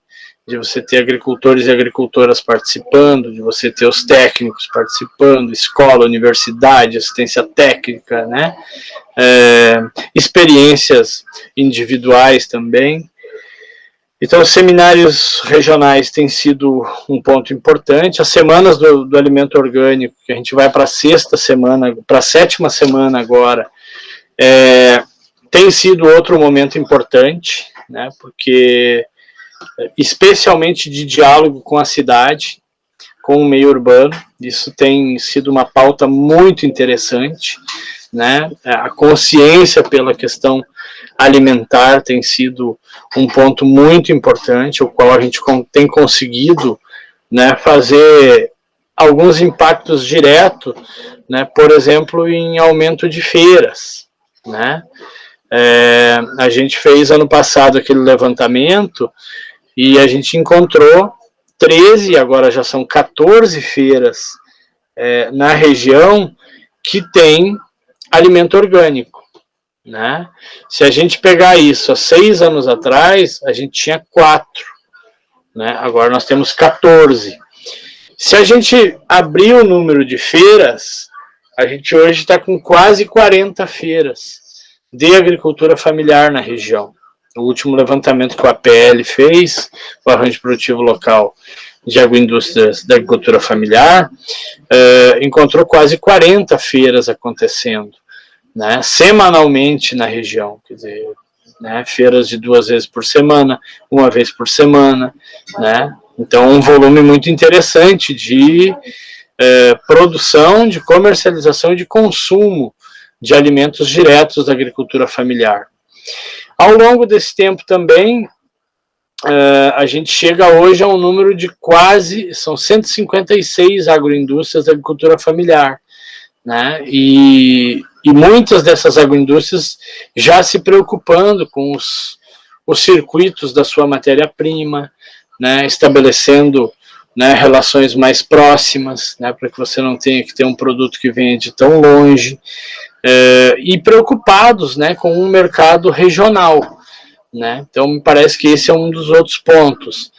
De você ter agricultores e agricultoras participando, de você ter os técnicos participando, escola, universidade, assistência técnica, né? Experiências individuais também. Então, os seminários regionais têm sido um ponto importante. As semanas do alimento orgânico, que a gente vai para a 6ª semana, para a 7ª semana agora, tem sido outro momento importante, né, porque, especialmente de diálogo com a cidade, com o meio urbano, isso tem sido uma pauta muito interessante, né? A consciência pela questão alimentar tem sido um ponto muito importante, o qual a gente tem conseguido, né, fazer alguns impactos diretos, né, por exemplo, em aumento de feiras, né? A gente fez ano passado aquele levantamento e a gente encontrou 13, agora já são 14 feiras na região que tem alimento orgânico, né? Se a gente pegar isso há 6 anos atrás, a gente tinha 4, né? Agora nós temos 14. Se a gente abrir o número de feiras, a gente hoje está com quase 40 feiras de agricultura familiar na região. O último levantamento que o APL fez, o Arranjo Produtivo Local de Agroindústrias da Agricultura Familiar, encontrou quase 40 feiras acontecendo, né, semanalmente na região, quer dizer, né, feiras de 2 vezes por semana, 1 vez por semana, né, então um volume muito interessante de produção, de comercialização e de consumo de alimentos diretos da agricultura familiar. Ao longo desse tempo também, a gente chega hoje a um número de são 156 agroindústrias da agricultura familiar, né? E muitas dessas agroindústrias já se preocupando com os circuitos da sua matéria-prima, né? Estabelecendo né, relações mais próximas, né, para que você não tenha que ter um produto que venha de tão longe, e preocupados, né, com um mercado regional, né? Então me parece que esse é um dos outros pontos.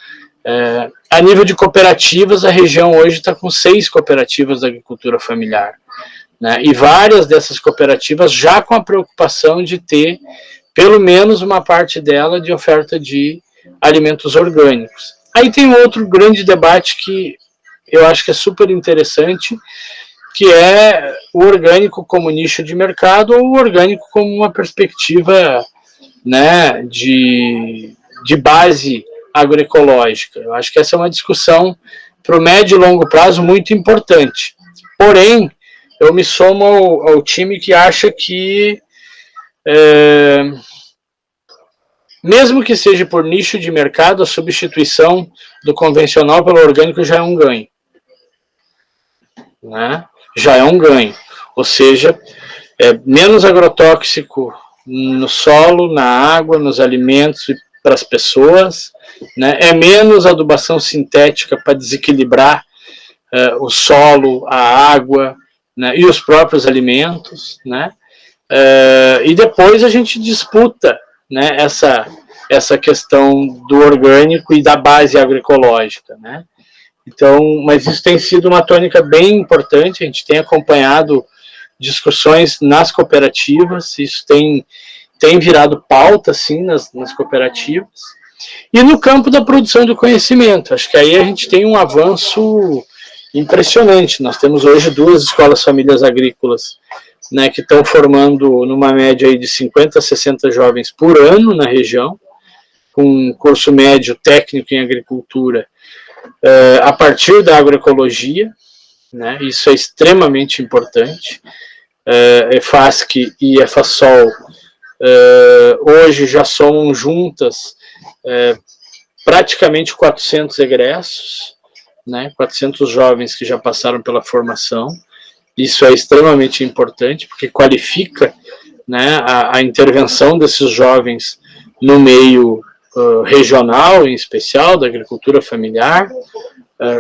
A nível de cooperativas, a região hoje está com 6 cooperativas da agricultura familiar, né? E várias dessas cooperativas já com a preocupação de ter pelo menos uma parte dela de oferta de alimentos orgânicos. Aí tem outro grande debate que eu acho que é super interessante, que é o orgânico como nicho de mercado ou o orgânico como uma perspectiva, né, de base agroecológica. Eu acho que essa é uma discussão para o médio e longo prazo muito importante. Porém, eu me somo ao time que acha que, mesmo que seja por nicho de mercado, a substituição do convencional pelo orgânico já é um ganho, né? Já é um ganho. Ou seja, é menos agrotóxico no solo, na água, nos alimentos e para as pessoas, né? É menos adubação sintética para desequilibrar o solo, a água, né? E os próprios alimentos, né? E depois a gente disputa, né, essa questão do orgânico e da base agroecológica, né? Então, mas isso tem sido uma tônica bem importante, a gente tem acompanhado discussões nas cooperativas, isso tem virado pauta, sim, nas cooperativas. E no campo da produção do conhecimento, acho que aí a gente tem um avanço impressionante. Nós temos hoje 2 escolas famílias agrícolas, né, que estão formando numa média aí de 50 a 60 jovens por ano na região, com um curso médio técnico em agricultura, a partir da agroecologia, né, isso é extremamente importante. EFASC e EFASOL hoje já somam juntas praticamente 400 egressos, né, 400 jovens que já passaram pela formação. Isso é extremamente importante, porque qualifica, né, a intervenção desses jovens no meio regional, em especial, da agricultura familiar,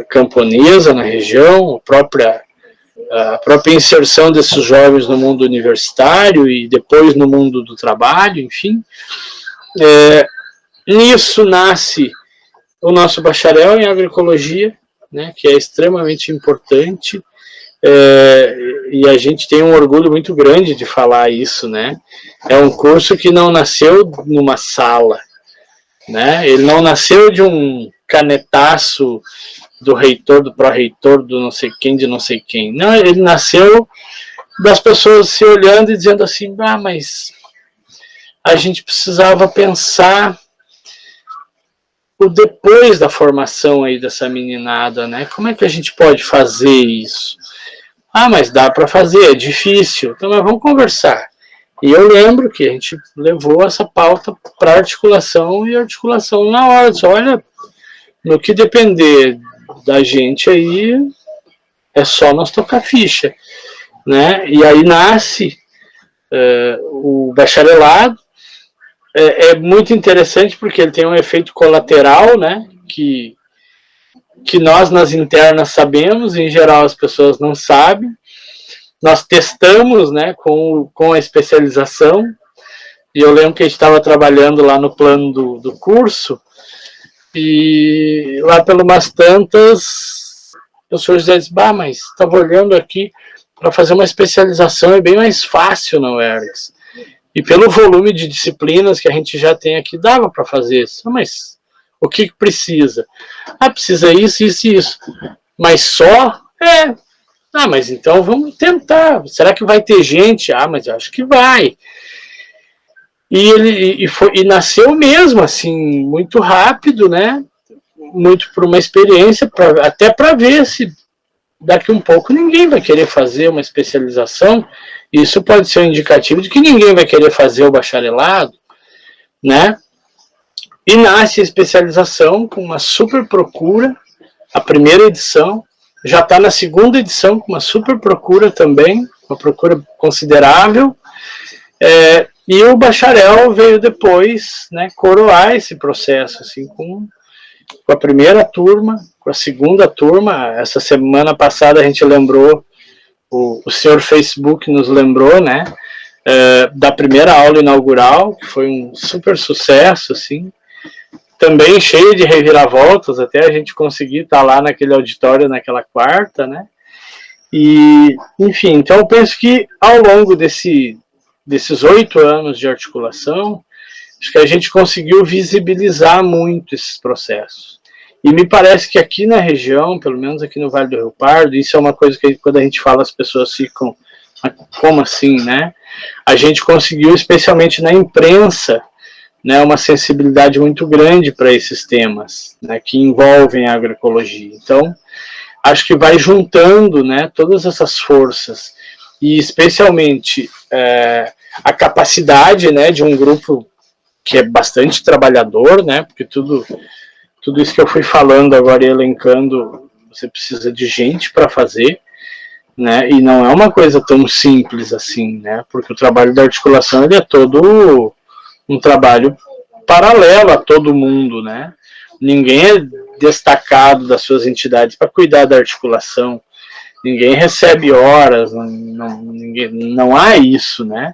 camponesa na região, a própria inserção desses jovens no mundo universitário e depois no mundo do trabalho, enfim. Nisso nasce o nosso bacharel em agroecologia, né, que é extremamente importante, e a gente tem um orgulho muito grande de falar isso, né? É um curso que não nasceu numa sala, né? Ele não nasceu de um canetaço do reitor, do pró-reitor, do não sei quem, de não sei quem. Não, ele nasceu das pessoas se olhando e dizendo assim, mas a gente precisava pensar o depois da formação aí dessa meninada, né? Como é que a gente pode fazer isso? Mas dá para fazer, é difícil. Então, mas vamos conversar. E eu lembro que a gente levou essa pauta para articulação e articulação na hora. Disse, olha, no que depender da gente aí, é só nós tocar ficha, né? E aí nasce o bacharelado. É muito interessante porque ele tem um efeito colateral, né? Que nós nas internas sabemos, em geral as pessoas não sabem. Nós testamos, né, com a especialização, e eu lembro que a gente estava trabalhando lá no plano do curso, e lá pelas umas tantas, o senhor disse, mas estava olhando aqui, para fazer uma especialização é bem mais fácil na UERGS. E pelo volume de disciplinas que a gente já tem aqui, dava para fazer isso. Mas o que precisa? Precisa isso, isso e isso. Mas só? Mas então vamos tentar. Será que vai ter gente? Mas eu acho que vai. E nasceu mesmo, assim, muito rápido, né? Muito por uma experiência, até para ver se daqui um pouco ninguém vai querer fazer uma especialização. Isso pode ser um indicativo de que ninguém vai querer fazer o bacharelado, né? E nasce a especialização com uma super procura, a primeira edição, já está na segunda edição com uma super procura também, uma procura considerável, e o bacharel veio depois, né, coroar esse processo, assim, com a primeira turma, com a segunda turma. Essa semana passada a gente lembrou, o senhor Facebook nos lembrou, né, da primeira aula inaugural, que foi um super sucesso, assim, também cheio de reviravoltas, até a gente conseguir estar lá naquele auditório naquela quarta, né, e, enfim, então eu penso que ao longo desses 8 anos de articulação, acho que a gente conseguiu visibilizar muito esses processos. E me parece que aqui na região, pelo menos aqui no Vale do Rio Pardo, isso é uma coisa que quando a gente fala as pessoas ficam, como assim, né? A gente conseguiu, especialmente na imprensa, né, uma sensibilidade muito grande para esses temas, né, que envolvem a agroecologia. Então, acho que vai juntando, né, todas essas forças, e especialmente a capacidade, né, de um grupo que é bastante trabalhador, né, porque tudo isso que eu fui falando agora e elencando, você precisa de gente para fazer, né, e não é uma coisa tão simples assim, né, porque o trabalho da articulação ele é todo um trabalho paralelo a todo mundo, né, ninguém é destacado das suas entidades para cuidar da articulação, ninguém recebe horas, não há isso, né.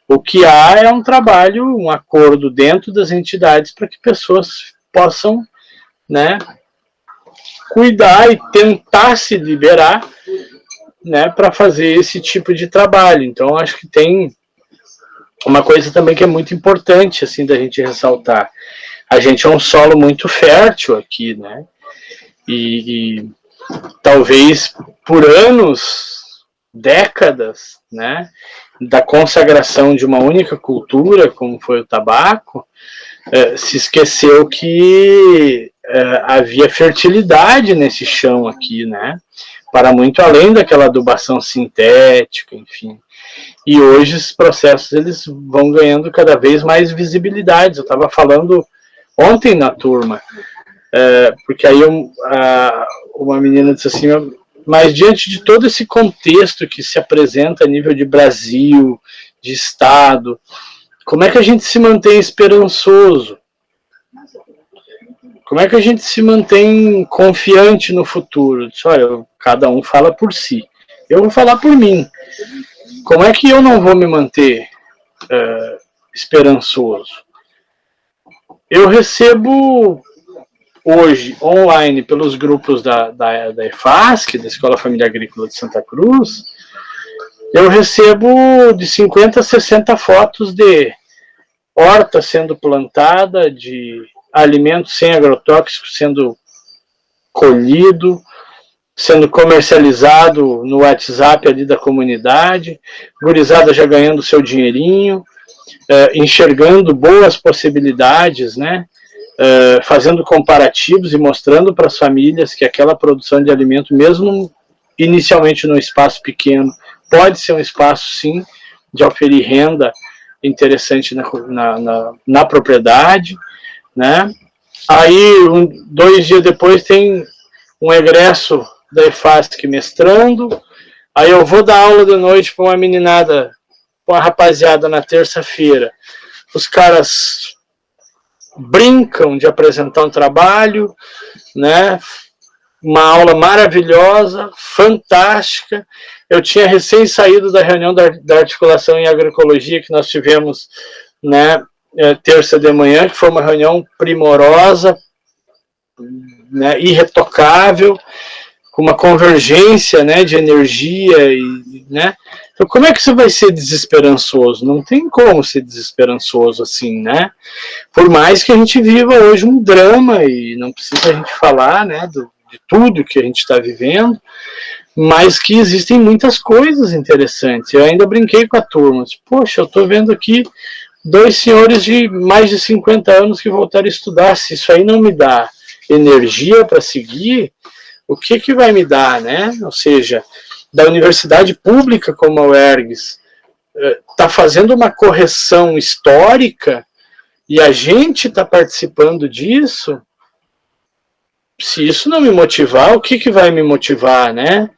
O que há é um trabalho, um acordo dentro das entidades para que pessoas possam, né, cuidar e tentar se liberar, né, para fazer esse tipo de trabalho. Então, acho que tem uma coisa também que é muito importante, assim, da gente ressaltar. A gente é um solo muito fértil aqui, né, e talvez por anos, décadas, né, da consagração de uma única cultura, como foi o tabaco, se esqueceu que havia fertilidade nesse chão aqui, né? Para muito além daquela adubação sintética, enfim. E hoje esses processos eles vão ganhando cada vez mais visibilidade. Eu estava falando ontem na turma, porque aí uma menina disse assim, mas diante de todo esse contexto que se apresenta a nível de Brasil, de Estado, como é que a gente se mantém esperançoso? Como é que a gente se mantém confiante no futuro? Disse, olha, cada um fala por si. Eu vou falar por mim. Como é que eu não vou me manter esperançoso? Eu recebo hoje, online, pelos grupos da EFASC, da Escola Família Agrícola de Santa Cruz, eu recebo de 50 a 60 fotos de horta sendo plantada, de alimento sem agrotóxico sendo colhido, sendo comercializado no WhatsApp ali da comunidade, gurizada já ganhando seu dinheirinho, enxergando boas possibilidades, né? Fazendo comparativos e mostrando para as famílias que aquela produção de alimento, mesmo inicialmente num espaço pequeno, pode ser um espaço, sim, de oferir renda interessante na propriedade, né? Aí, 2 dias depois, tem um egresso da EFASC mestrando, aí eu vou dar aula de noite para uma meninada, para uma rapaziada na terça-feira, os caras brincam de apresentar um trabalho, né? Uma aula maravilhosa, fantástica. Eu tinha recém saído da reunião da articulação em agroecologia que nós tivemos, né, terça de manhã, que foi uma reunião primorosa, né, irretocável, com uma convergência, né, de energia, né? Então, como é que você vai ser desesperançoso? Não tem como ser desesperançoso assim, né? Por mais que a gente viva hoje um drama, e não precisa a gente falar, né, de tudo que a gente está vivendo, mas que existem muitas coisas interessantes. Eu ainda brinquei com a turma, poxa, eu estou vendo aqui 2 senhores de mais de 50 anos que voltaram a estudar, se isso aí não me dá energia para seguir, o que vai me dar, né? Ou seja, da universidade pública como a UERGS está fazendo uma correção histórica e a gente está participando disso. Se isso não me motivar, o que vai me motivar, né?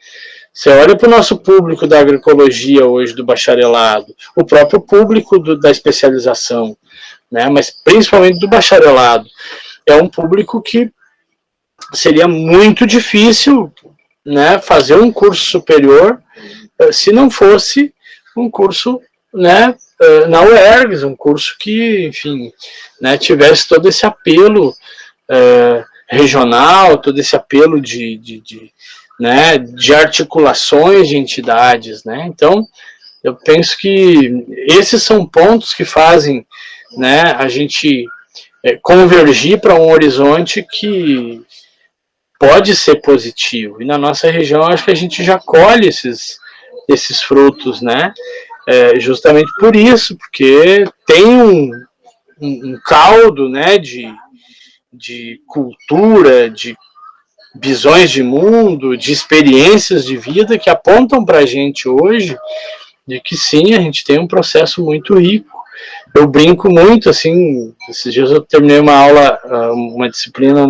Você olha para o nosso público da agroecologia hoje, do bacharelado, o próprio público da especialização, né? Mas principalmente do bacharelado. É um público que seria muito difícil, né, fazer um curso superior se não fosse um curso, né, na UERGS, um curso que, enfim, né, tivesse todo esse apelo regional, todo esse apelo né, de articulações de entidades, né? Então, eu penso que esses são pontos que fazem, né, a gente convergir para um horizonte que pode ser positivo. E na nossa região, acho que a gente já colhe esses frutos, né? Justamente por isso, porque tem um caldo, né, de cultura, de visões de mundo, de experiências de vida que apontam para a gente hoje de que sim, a gente tem um processo muito rico. Eu brinco muito, assim, esses dias eu terminei uma aula, uma disciplina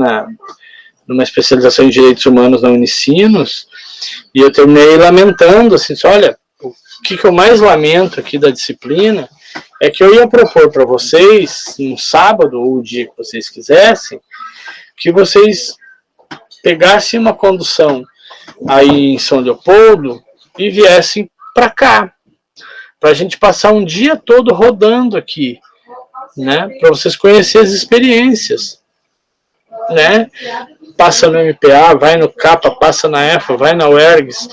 numa especialização em Direitos Humanos na Unicinos, e eu terminei lamentando, assim, olha, o que eu mais lamento aqui da disciplina é que eu ia propor para vocês, um sábado ou o dia que vocês quisessem, que vocês pegassem uma condução aí em São Leopoldo e viessem para cá, para a gente passar um dia todo rodando aqui, né, para vocês conhecerem as experiências, né, passa no MPA, vai no CAPA, passa na EFA, vai na UERGS,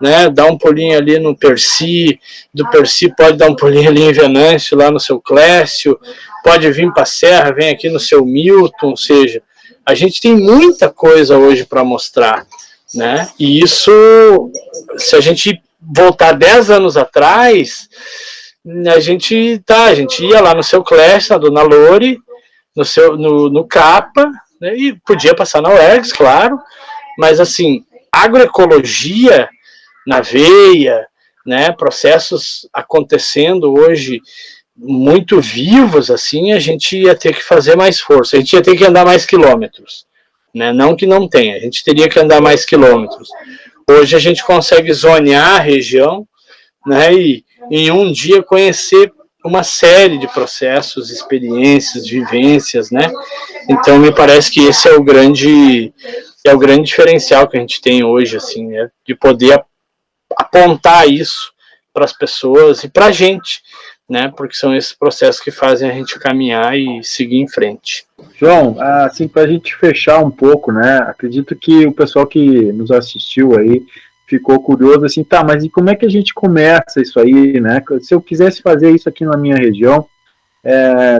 né, dá um pulinho ali no Percy, do Percy pode dar um pulinho ali em Venâncio, lá no seu Clécio, pode vir para a Serra, vem aqui no seu Milton, ou seja, a gente tem muita coisa hoje para mostrar, né, e isso, se a gente voltar 10 anos atrás, a gente ia lá no seu Clécio, na Dona Lore, no CAPA, né, e podia passar na UERGS, claro, mas assim, agroecologia na veia, né, processos acontecendo hoje muito vivos, assim, a gente ia ter que fazer mais força, a gente ia ter que andar mais quilômetros, né, não que não tenha, a gente teria que andar mais quilômetros. Hoje a gente consegue zonear a região, né, e em um dia conhecer uma série de processos, experiências, vivências, né? Então me parece que esse é o grande diferencial que a gente tem hoje, assim, né? De poder apontar isso para as pessoas e para a gente, né? Porque são esses processos que fazem a gente caminhar e seguir em frente. João, assim, para a gente fechar um pouco, né? Acredito que o pessoal que nos assistiu aí ficou curioso, assim, tá, mas e como é que a gente começa isso aí, né? Se eu quisesse fazer isso aqui na minha região,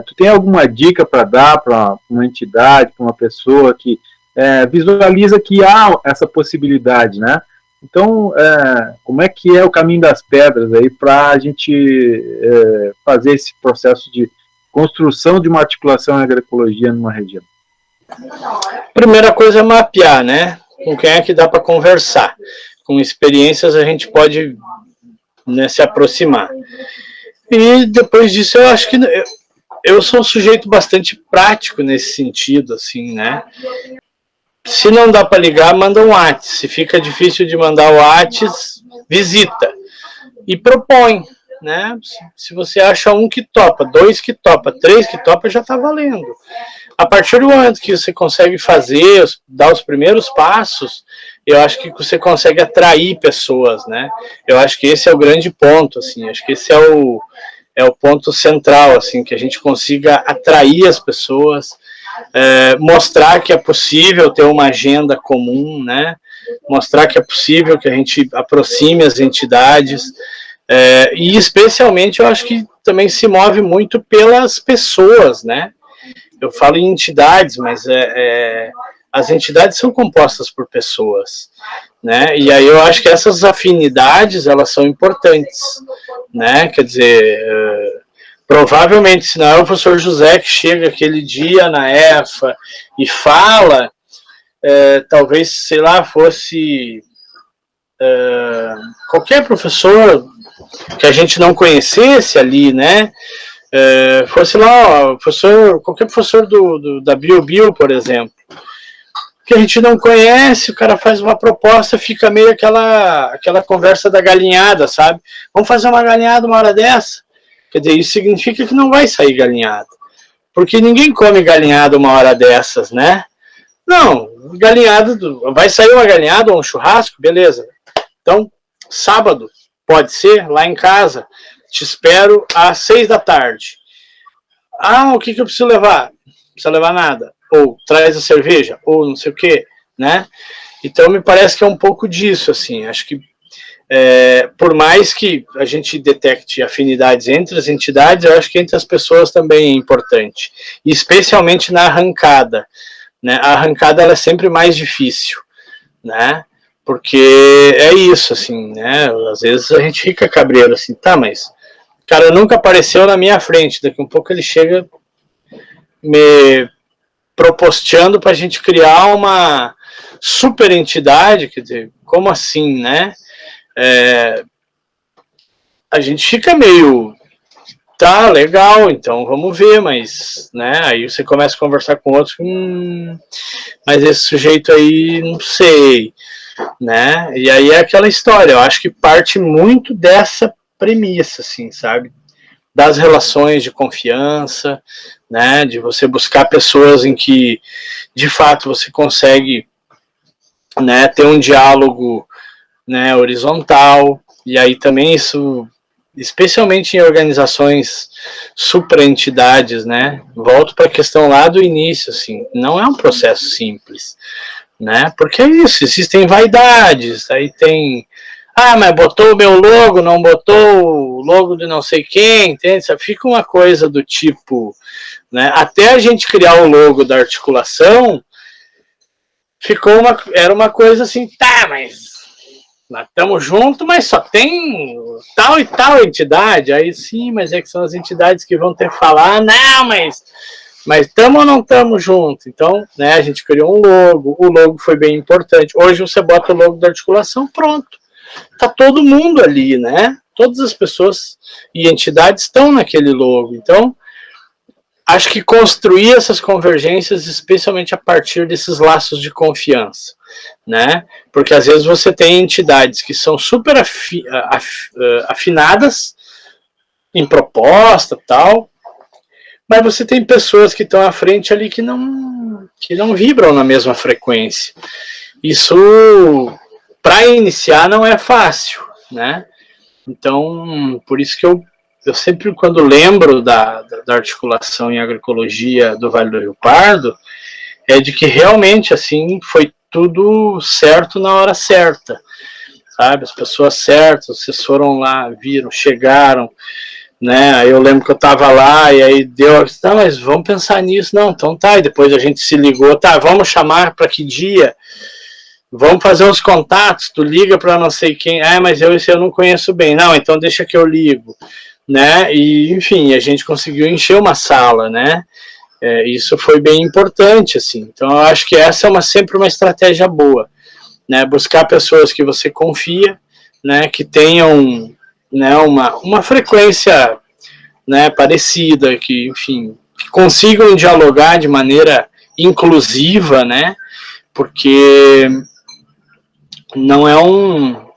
tu tem alguma dica para dar para uma entidade, para uma pessoa que visualiza que há essa possibilidade, né? Então, como é que é o caminho das pedras aí para a gente fazer esse processo de construção de uma articulação em agroecologia numa região? Primeira coisa é mapear, né? Com quem é que dá para conversar. Com experiências a gente pode, né, se aproximar. E depois disso eu acho que eu sou um sujeito bastante prático nesse sentido, assim, né? Se não dá para ligar, manda um WhatsApp. Se fica difícil de mandar o WhatsApp, visita e propõe, né? Se você acha um que topa, 2 que topa, 3 que topa, já está valendo. A partir do momento que você consegue fazer, dar os primeiros passos, eu acho que você consegue atrair pessoas, né? Eu acho que esse é o grande ponto, assim, acho que esse é o ponto central, assim, que a gente consiga atrair as pessoas, mostrar que é possível ter uma agenda comum, né? Mostrar que é possível que a gente aproxime as entidades, e especialmente eu acho que também se move muito pelas pessoas, né? Eu falo em entidades, mas as entidades são compostas por pessoas, né? E aí eu acho que essas afinidades, elas são importantes, né? Quer dizer, provavelmente, se não é o professor José que chega aquele dia na EFA e fala, talvez, sei lá, fosse qualquer professor que a gente não conhecesse ali, né? Fosse lá, qualquer professor da BioBio, por exemplo, que a gente não conhece, o cara faz uma proposta, fica meio aquela conversa da galinhada, sabe? Vamos fazer uma galinhada uma hora dessa? Quer dizer, isso significa que não vai sair galinhada, porque ninguém come galinhada uma hora dessas, né? Não, galinhada, vai sair uma galinhada ou um churrasco, beleza. Então, sábado, pode ser, lá em casa, te espero às 6 da tarde. Ah, o que eu preciso levar? Não precisa levar nada. Ou traz a cerveja, ou não sei o quê, né? Então, me parece que é um pouco disso, assim. Acho que, por mais que a gente detecte afinidades entre as entidades, eu acho que entre as pessoas também é importante. E especialmente na arrancada, né? A arrancada, ela é sempre mais difícil, né? Porque é isso, assim, né? Às vezes a gente fica cabreiro, assim, tá, mas o cara nunca apareceu na minha frente, daqui a um pouco ele chega me proposteando para a gente criar uma super entidade, quer dizer, como assim, né? A gente fica meio, tá, legal, então vamos ver, mas, né, aí você começa a conversar com outros, mas esse sujeito aí, não sei, né, e aí é aquela história, eu acho que parte muito dessa premissa, assim, sabe, das relações de confiança, né, de você buscar pessoas em que, de fato, você consegue, né, ter um diálogo, né, horizontal, e aí também isso, especialmente em organizações supraentidades, né, volto para a questão lá do início, assim, não é um processo simples, né, porque é isso, existem vaidades, aí tem, mas botou o meu logo, não botou o logo de não sei quem, entende? Fica uma coisa do tipo, né, até a gente criar o logo da articulação, era uma coisa assim, tá, mas nós estamos juntos, mas só tem tal e tal entidade. Aí sim, mas é que são as entidades que vão ter que falar, não, mas estamos ou não estamos juntos? Então, né, a gente criou um logo, o logo foi bem importante. Hoje você bota o logo da articulação, pronto. Tá todo mundo ali, né? Todas as pessoas e entidades estão naquele logo. Então, acho que construir essas convergências, especialmente a partir desses laços de confiança, né? Porque às vezes você tem entidades que são super afinadas em proposta, tal, mas você tem pessoas que estão à frente ali que não vibram na mesma frequência. Isso, para iniciar, não é fácil, né? Então, por isso que eu sempre, quando lembro da articulação em agroecologia do Vale do Rio Pardo, é de que realmente, assim, foi tudo certo na hora certa, sabe? As pessoas certas, vocês foram lá, viram, chegaram, né? Aí eu lembro que eu tava lá e aí deu, não, mas vamos pensar nisso, não, então tá, e depois a gente se ligou, tá, vamos chamar para que dia? Vamos fazer uns contatos, tu liga para não sei quem, mas esse eu não conheço bem, não, então deixa que eu ligo, né, e enfim, a gente conseguiu encher uma sala, né, isso foi bem importante, assim, então eu acho que essa é sempre uma estratégia boa, né, buscar pessoas que você confia, né, que tenham, né, uma frequência, né, parecida, que, enfim, que consigam dialogar de maneira inclusiva, né, porque não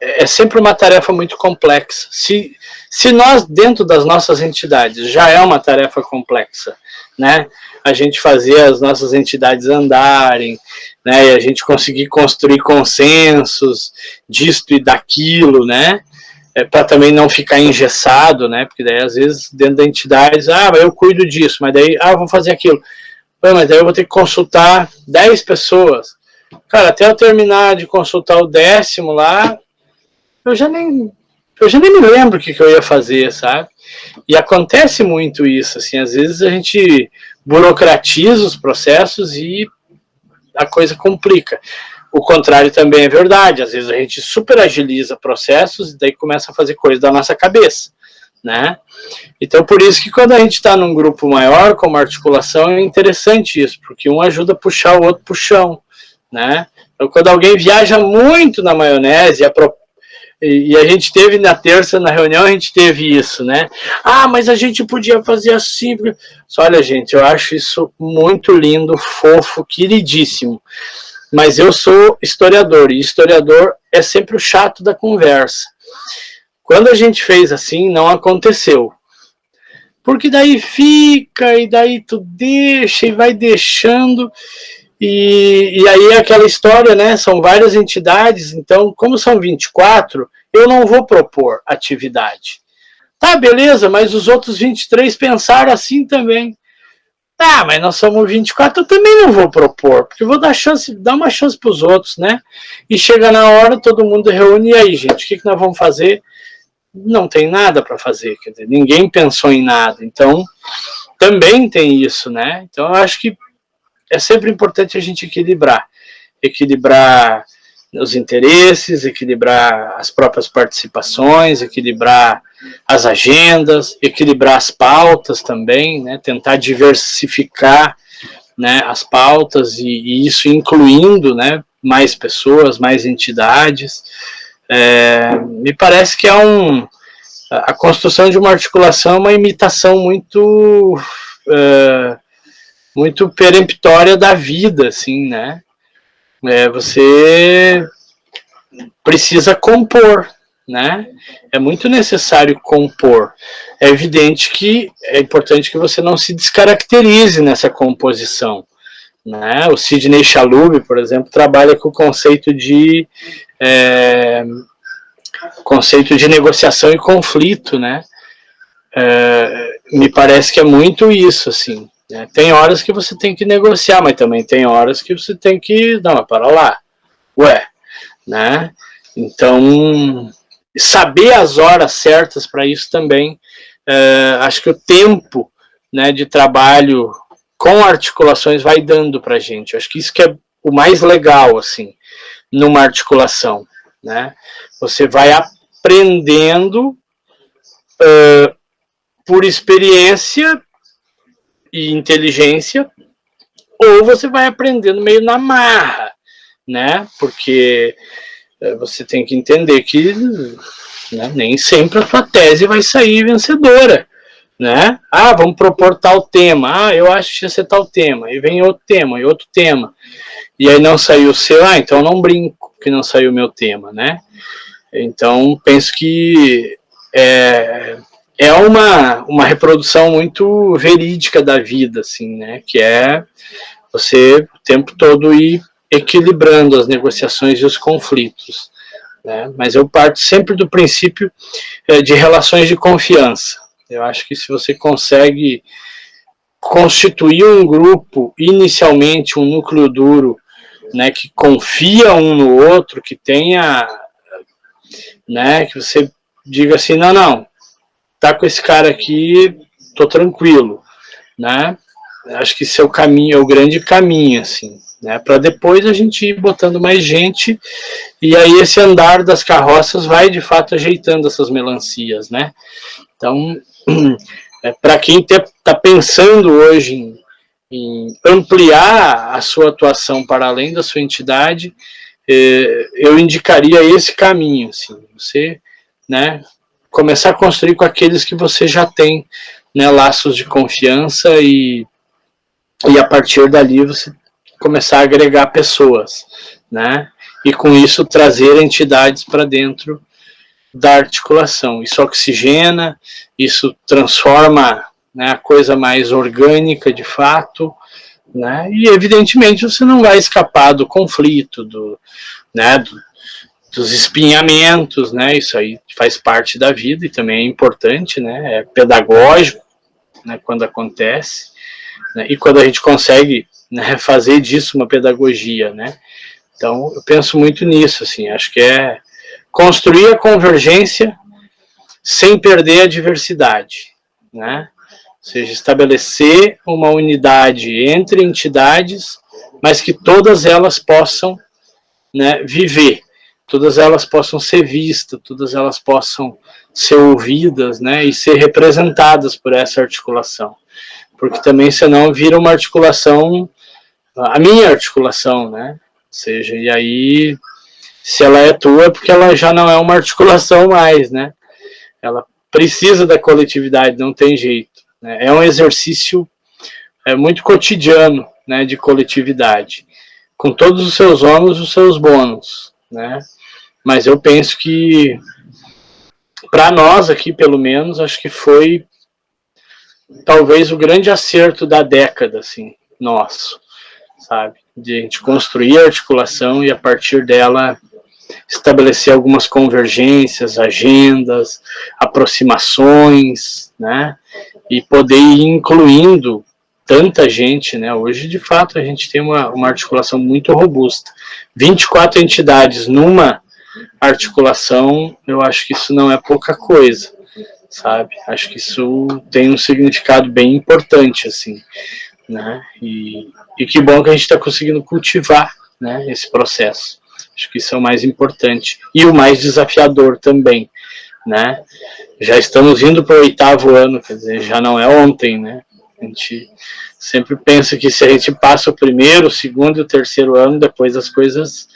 é sempre uma tarefa muito complexa. Se nós, dentro das nossas entidades, já é uma tarefa complexa, né? A gente fazer as nossas entidades andarem, né? E a gente conseguir construir consensos disto e daquilo, né? Para também não ficar engessado, né? Porque daí, às vezes, dentro da entidade, eu cuido disso, mas daí, eu vou fazer aquilo. Mas daí eu vou ter que consultar 10 pessoas. Cara, até eu terminar de consultar o 10º lá, eu já nem me lembro o que eu ia fazer, sabe? E acontece muito isso, assim, às vezes a gente burocratiza os processos e a coisa complica. O contrário também é verdade, às vezes a gente super agiliza processos e daí começa a fazer coisa da nossa cabeça, né? Então, por isso que quando a gente está num grupo maior, como articulação, é interessante isso, porque um ajuda a puxar o outro pro chão, né? Então, quando alguém viaja muito na maionese, e a gente teve na terça, na reunião, a gente teve isso, né? Mas a gente podia fazer assim. Olha, gente, eu acho isso muito lindo, fofo, queridíssimo. Mas eu sou historiador, e historiador é sempre o chato da conversa. Quando a gente fez assim, não aconteceu. Porque daí fica, e daí tu deixa, e vai deixando. E aí aquela história, né, são várias entidades, então, como são 24, eu não vou propor atividade. Tá, beleza, mas os outros 23 pensaram assim também. Ah, mas nós somos 24, eu também não vou propor, porque eu vou dar uma chance para os outros, né? E chega na hora, todo mundo reúne, e aí, gente, o que nós vamos fazer? Não tem nada para fazer, quer dizer, ninguém pensou em nada, então também tem isso, né? Então eu acho que é sempre importante a gente equilibrar os interesses, equilibrar as próprias participações, equilibrar as agendas, equilibrar as pautas também, né? Tentar diversificar, né, as pautas e isso incluindo, né, mais pessoas, mais entidades. Me parece que a construção de uma articulação é uma imitação muito peremptória da vida, assim, né? Você precisa compor, né? É muito necessário compor. É evidente que é importante que você não se descaracterize nessa composição, né? O Sidney Chalub, por exemplo, trabalha com o conceito de negociação e conflito, né? Me parece que é muito isso, assim. Né? Tem horas que você tem que negociar, mas também tem horas que você tem que... Não, para lá. Ué, né? Então, saber as horas certas para isso também, acho que o tempo, né, de trabalho com articulações vai dando para a gente. Acho que isso que é o mais legal, assim, numa articulação, né? Você vai aprendendo por experiência e inteligência, ou você vai aprendendo meio na marra, né? Porque você tem que entender que, né, nem sempre a tua tese vai sair vencedora, né? Ah, vamos propor tal tema. Ah, eu acho que ia ser tal tema. E vem outro tema, e outro tema. E aí não saiu o seu. Ah, então não brinco que não saiu o meu tema, né? Então, penso que é uma reprodução muito verídica da vida, assim, né? Que é você o tempo todo ir equilibrando as negociações e os conflitos, né? Mas eu parto sempre do princípio de relações de confiança. Eu acho que se você consegue constituir um grupo, inicialmente um núcleo duro, né, que confia um no outro, que tenha, né, que você diga assim, não, tá com esse cara aqui, tô tranquilo, né? Acho que esse é o caminho, é o grande caminho, assim, né? Para depois a gente ir botando mais gente e aí esse andar das carroças vai de fato ajeitando essas melancias, né? Então, para quem está pensando hoje em ampliar a sua atuação para além da sua entidade, eu indicaria esse caminho, assim, você, né, começar a construir com aqueles que você já tem, né, laços de confiança e a partir dali você começar a agregar pessoas, né, e com isso trazer entidades para dentro da articulação. Isso oxigena, isso transforma, né, a coisa mais orgânica de fato, né, e evidentemente você não vai escapar do conflito, dos espinhamentos, né, isso aí faz parte da vida e também é importante, né, é pedagógico, né, quando acontece, né, e quando a gente consegue, né, fazer disso uma pedagogia, né. Então eu penso muito nisso, assim, acho que é construir a convergência sem perder a diversidade, né? Ou seja, estabelecer uma unidade entre entidades, mas que todas elas possam, né, viver, todas elas possam ser vistas, todas elas possam ser ouvidas, né, e ser representadas por essa articulação. Porque também, senão, vira uma articulação, a minha articulação, né? Ou seja, e aí, se ela é tua, é porque ela já não é uma articulação mais, né? Ela precisa da coletividade, não tem jeito. Né? É um exercício muito cotidiano, né, de coletividade, com todos os seus ônus e os seus bônus, né? Mas eu penso que, para nós aqui, pelo menos, acho que foi talvez o grande acerto da década, assim, nosso, sabe? de a gente construir a articulação e a partir dela estabelecer algumas convergências, agendas, aproximações, né, e poder ir incluindo tanta gente, né? Hoje, de fato, a gente tem uma articulação muito robusta. 24 entidades numa articulação, eu acho que isso não é pouca coisa, sabe? Acho que isso tem um significado bem importante, assim, né? E que bom que a gente está conseguindo cultivar, né, esse processo. Acho que isso é o mais importante. E o mais desafiador também, né? Já estamos indo para o 8º ano, quer dizer, já não é ontem, né? A gente sempre pensa que se a gente passa o 1º, o 2º e o 3º ano, depois as coisas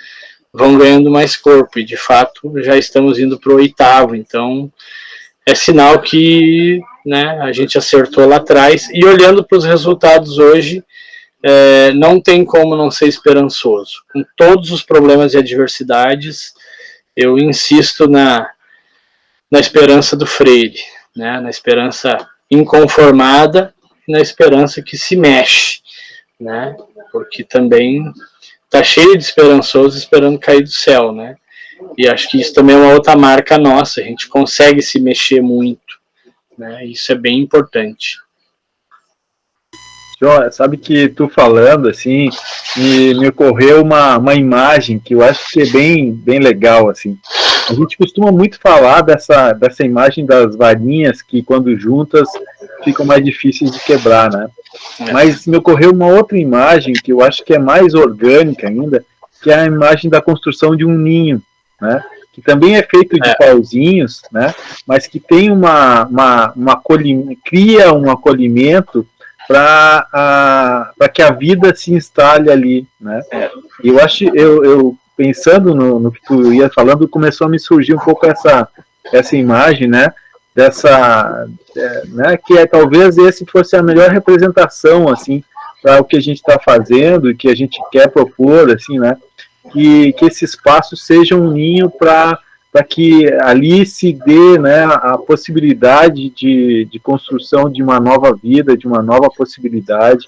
vão ganhando mais corpo, e de fato já estamos indo para o 8º, então é sinal que, né, a gente acertou lá atrás, e olhando para os resultados hoje, não tem como não ser esperançoso. Com todos os problemas e adversidades, eu insisto na esperança do Freire, né, na esperança inconformada, na esperança que se mexe, né? Porque também está cheio de esperançosos esperando cair do céu, né? E acho que isso também é uma outra marca nossa, a gente consegue se mexer muito, né? Isso é bem importante. Sabe que tu falando assim, me ocorreu uma imagem que eu acho que é bem legal, assim. A gente costuma muito falar dessa imagem das varinhas que, quando juntas, ficam mais difíceis de quebrar, né? Mas me ocorreu uma outra imagem que eu acho que é mais orgânica ainda, que é a imagem da construção de um ninho, né? Que também é feito de pauzinhos, né? Mas que tem cria um acolhimento para que a vida se instale ali, né? E eu acho, eu pensando no que tu ia falando, começou a me surgir um pouco essa imagem, né? Né? Que talvez esse fosse a melhor representação, assim, para o que a gente está fazendo e que a gente quer propor, assim, né? Que esse espaço seja um ninho para que ali se dê, né, a possibilidade de construção de uma nova vida, de uma nova possibilidade,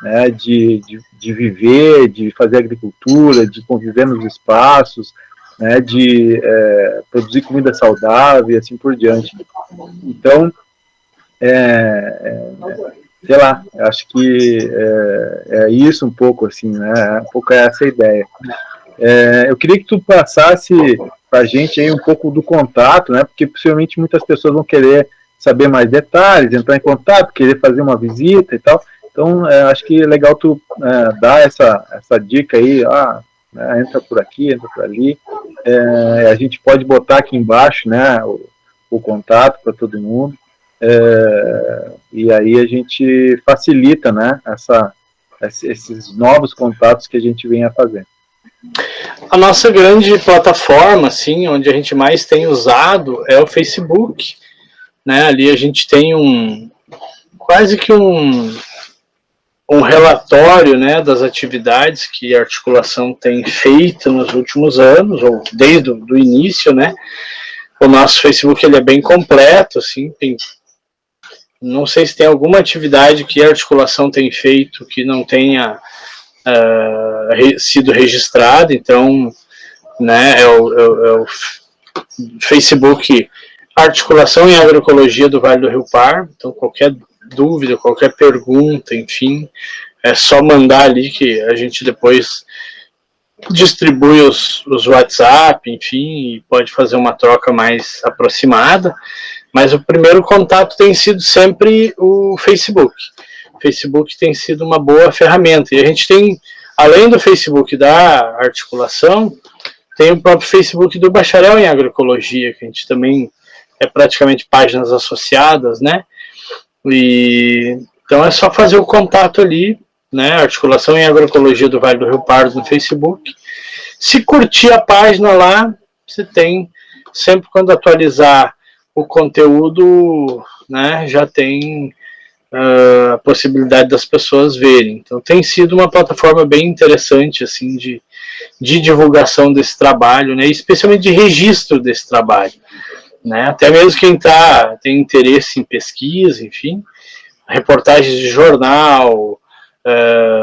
né, de viver, de fazer agricultura, de conviver nos espaços, né, de produzir comida saudável e assim por diante. Então, sei lá, acho que é isso um pouco, assim, né, um pouco essa a ideia. Eu queria que tu passasse para a gente aí um pouco do contato, né? Porque possivelmente muitas pessoas vão querer saber mais detalhes, entrar em contato, querer fazer uma visita e tal. Então, acho que é legal tu dar essa dica aí, né, entra por aqui, entra por ali. A gente pode botar aqui embaixo, né, o contato para todo mundo. E aí a gente facilita, né, esses novos contatos que a gente vem a fazer. A nossa grande plataforma, assim, onde a gente mais tem usado é o Facebook, né? Ali a gente tem quase que um relatório, né, das atividades que a articulação tem feito nos últimos anos, ou desde o início, né? O nosso Facebook, ele é bem completo, assim, não sei se tem alguma atividade que a articulação tem feito que não tenha sido registrado. Então, né, é o Facebook Articulação em Agroecologia do Vale do Rio Pardo. Então, qualquer dúvida, qualquer pergunta, enfim, é só mandar ali que a gente depois distribui os WhatsApp, enfim, e pode fazer uma troca mais aproximada. Mas o primeiro contato tem sido sempre o Facebook. O Facebook tem sido uma boa ferramenta. E a gente tem, além do Facebook da articulação, tem o próprio Facebook do Bacharel em Agroecologia, que a gente também é praticamente páginas associadas, né? Então é só fazer o contato ali, né? Articulação em Agroecologia do Vale do Rio Pardo no Facebook. Se curtir a página lá, você tem, sempre quando atualizar o conteúdo, né, já tem a possibilidade das pessoas verem. Então tem sido uma plataforma bem interessante, assim, de divulgação desse trabalho, né, especialmente de registro desse trabalho, né, até mesmo quem tem interesse em pesquisa, enfim, reportagens de jornal,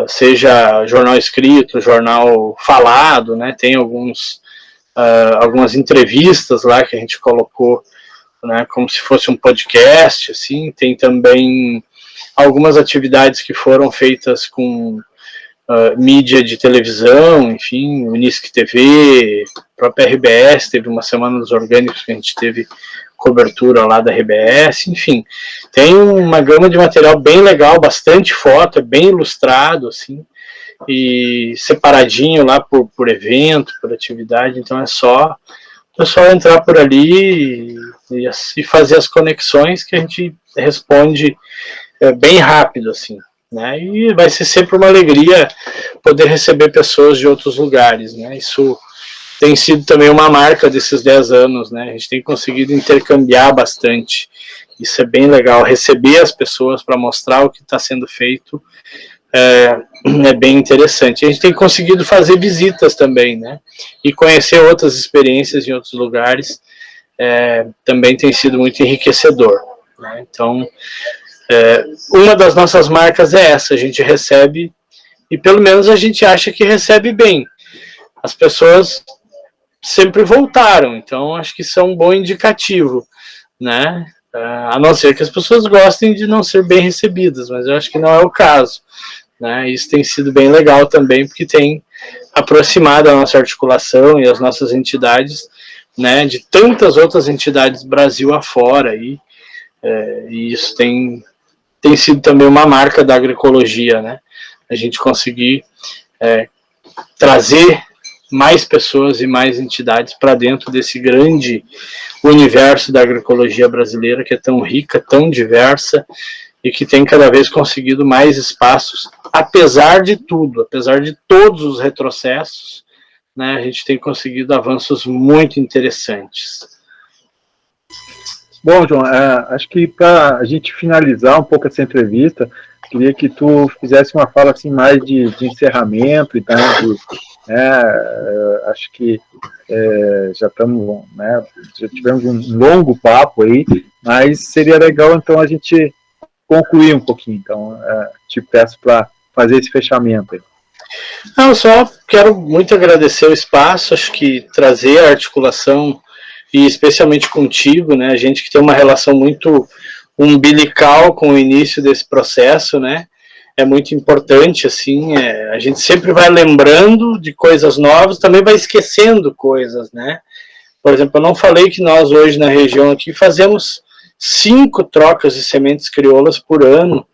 seja jornal escrito, jornal falado, né? Tem algumas entrevistas lá que a gente colocou, né, como se fosse um podcast, assim. Tem também algumas atividades que foram feitas com mídia de televisão, enfim, Unisc TV, a própria RBS, teve uma semana dos orgânicos que a gente teve cobertura lá da RBS, enfim, tem uma gama de material bem legal, bastante foto, é bem ilustrado, assim, e separadinho lá por evento, por atividade, então é só o pessoal entrar por ali e fazer as conexões que a gente responde bem rápido, assim, né? E vai ser sempre uma alegria poder receber pessoas de outros lugares, né? Isso tem sido também uma marca desses 10 anos, né? A gente tem conseguido intercambiar bastante. Isso é bem legal, receber as pessoas para mostrar o que está sendo feito é bem interessante. A gente tem conseguido fazer visitas também, né? E conhecer outras experiências em outros lugares também tem sido muito enriquecedor, né? Então, uma das nossas marcas é essa, a gente recebe, e pelo menos a gente acha que recebe bem. As pessoas sempre voltaram, então acho que isso é um bom indicativo, né? A não ser que as pessoas gostem de não ser bem recebidas, mas eu acho que não é o caso, né? Isso tem sido bem legal também, porque tem aproximado a nossa articulação e as nossas entidades, né, de tantas outras entidades Brasil afora, e isso tem sido também uma marca da agroecologia, né? A gente conseguir trazer mais pessoas e mais entidades para dentro desse grande universo da agroecologia brasileira, que é tão rica, tão diversa, e que tem cada vez conseguido mais espaços, apesar de tudo, apesar de todos os retrocessos, né, a gente tem conseguido avanços muito interessantes. Bom, João, acho que para a gente finalizar um pouco essa entrevista, queria que tu fizesse uma fala assim mais de encerramento, então, acho que já estamos, né, já tivemos um longo papo aí, mas seria legal então a gente concluir um pouquinho, então te peço para fazer esse fechamento aí. Eu só quero muito agradecer o espaço, acho que trazer a articulação, e especialmente contigo, né, a gente que tem uma relação muito umbilical com o início desse processo, né, é muito importante, assim, a gente sempre vai lembrando de coisas novas, também vai esquecendo coisas, né. Por exemplo, eu não falei que nós hoje na região aqui fazemos 5 trocas de sementes crioulas por ano,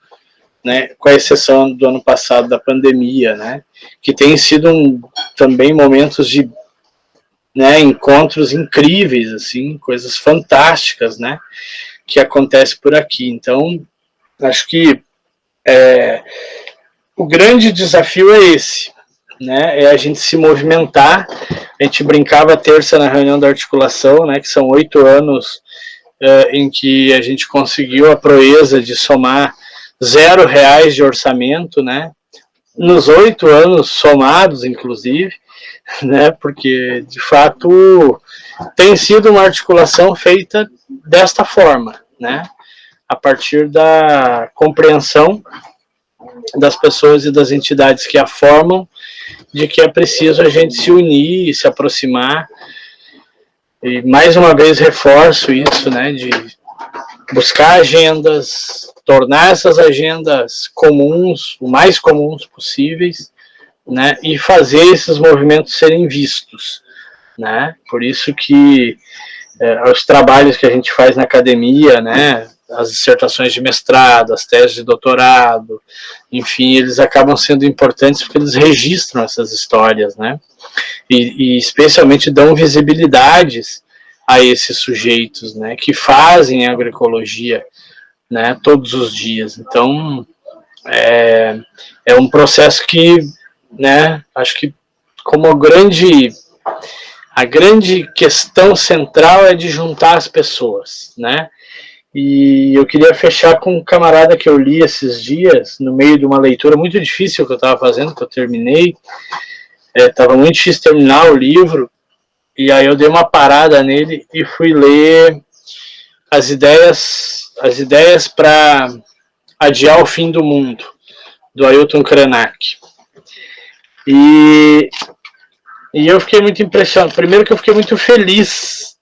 né, com a exceção do ano passado da pandemia, né, que tem sido também momentos de, né, encontros incríveis, assim, coisas fantásticas, né, que acontece por aqui. Então, acho que o grande desafio é esse, né, é a gente se movimentar. A gente brincava terça na reunião da articulação, né, que são 8 anos em que a gente conseguiu a proeza de somar R$0 de orçamento, né, nos 8 anos somados, inclusive, né, porque, de fato, tem sido uma articulação feita desta forma, né, a partir da compreensão das pessoas e das entidades que a formam, de que é preciso a gente se unir, se aproximar, e mais uma vez reforço isso, né, de buscar agendas, tornar essas agendas comuns, o mais comuns possíveis, né, e fazer esses movimentos serem vistos, né, por isso que os trabalhos que a gente faz na academia, né, as dissertações de mestrado, as teses de doutorado, enfim, eles acabam sendo importantes porque eles registram essas histórias, né, e especialmente dão visibilidades a esses sujeitos, né, que fazem agroecologia, né, todos os dias. Então, é um processo que, né, acho que como a grande questão central é de juntar as pessoas, né, e eu queria fechar com um camarada que eu li esses dias, no meio de uma leitura muito difícil que eu estava fazendo, que eu terminei, estava muito difícil terminar o livro, e aí eu dei uma parada nele e fui ler as ideias para adiar o fim do mundo, do Ailton Krenak. E eu fiquei muito impressionado. Primeiro que eu fiquei muito feliz.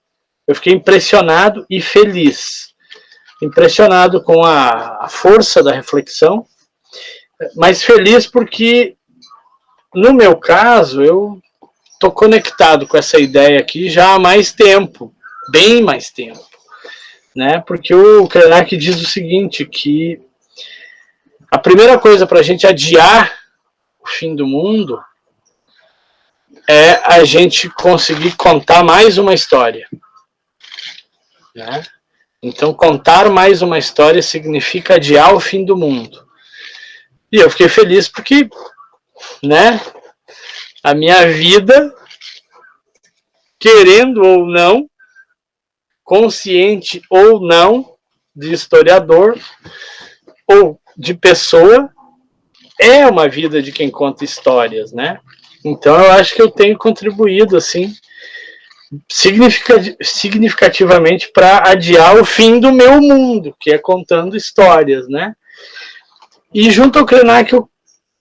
Eu fiquei impressionado e feliz. Impressionado com a força da reflexão, mas feliz porque, no meu caso, eu estou conectado com essa ideia aqui já há mais tempo, bem mais tempo, né? Porque o Krenak diz o seguinte, que a primeira coisa para a gente adiar o fim do mundo é a gente conseguir contar mais uma história, né? Então, contar mais uma história significa adiar o fim do mundo. E eu fiquei feliz porque, né, a minha vida, querendo ou não, consciente ou não, de historiador ou de pessoa, é uma vida de quem conta histórias, né? Então, eu acho que eu tenho contribuído, assim, significativamente para adiar o fim do meu mundo, que é contando histórias, né? E junto ao Krenak,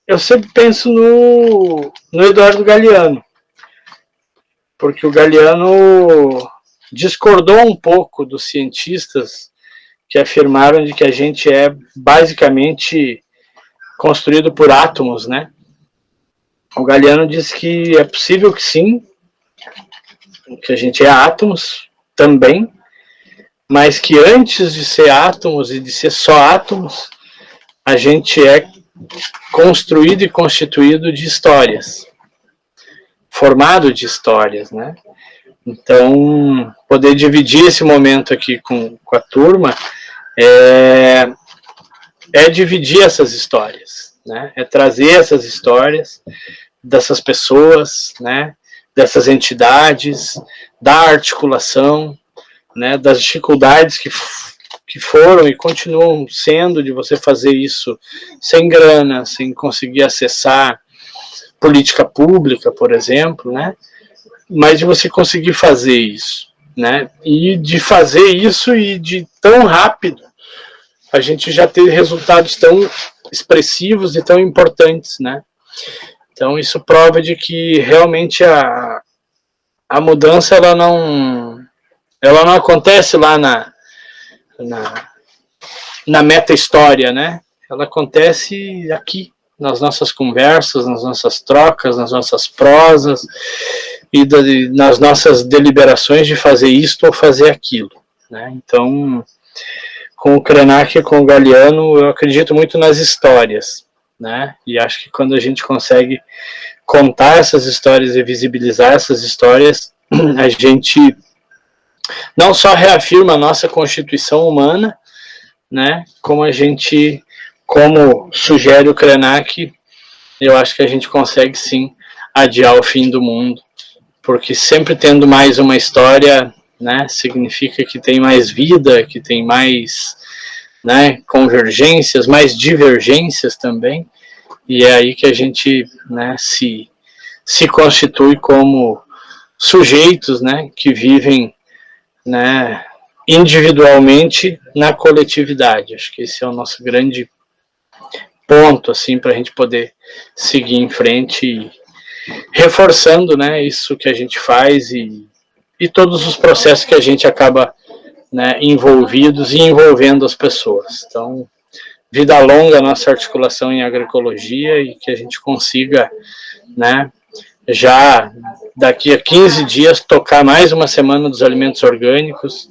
eu sempre penso no Eduardo Galeano, porque o Galeano discordou um pouco dos cientistas que afirmaram de que a gente é basicamente construído por átomos, né? O Galeano diz que é possível que sim, que a gente é átomos também, mas que antes de ser átomos e de ser só átomos, a gente é construído e constituído de histórias, formado de histórias, né? Então, poder dividir esse momento aqui com a turma é dividir essas histórias, né? É trazer essas histórias dessas pessoas, né? Dessas entidades, da articulação, né? Das dificuldades que foram e continuam sendo de você fazer isso sem grana, sem conseguir acessar política pública, por exemplo, né? Mas de você conseguir fazer isso, né? E de fazer isso e de tão rápido a gente já ter resultados tão expressivos e tão importantes, né? Então isso prova de que realmente a mudança ela não acontece lá na meta-história, né? Ela acontece aqui, nas nossas conversas, nas nossas trocas, nas nossas prosas e nas nossas deliberações de fazer isto ou fazer aquilo, né? Então, com o Krenak e com o Galeano, eu acredito muito nas histórias, né? E acho que quando a gente consegue contar essas histórias e visibilizar essas histórias, a gente não só reafirma a nossa constituição humana, né? Como sugere o Krenak, eu acho que a gente consegue sim adiar o fim do mundo, porque sempre tendo mais uma história, né, significa que tem mais vida, que tem mais, né, convergências, mais divergências também, e é aí que a gente, né, se constitui como sujeitos, né, que vivem, né, individualmente na coletividade. Acho que esse é o nosso grande ponto, assim, para a gente poder seguir em frente e reforçando, né, isso que a gente faz e todos os processos que a gente acaba, né, envolvidos e envolvendo as pessoas. Então, vida longa a nossa articulação em agroecologia e que a gente consiga, né, já daqui a 15 dias tocar mais uma semana dos alimentos orgânicos,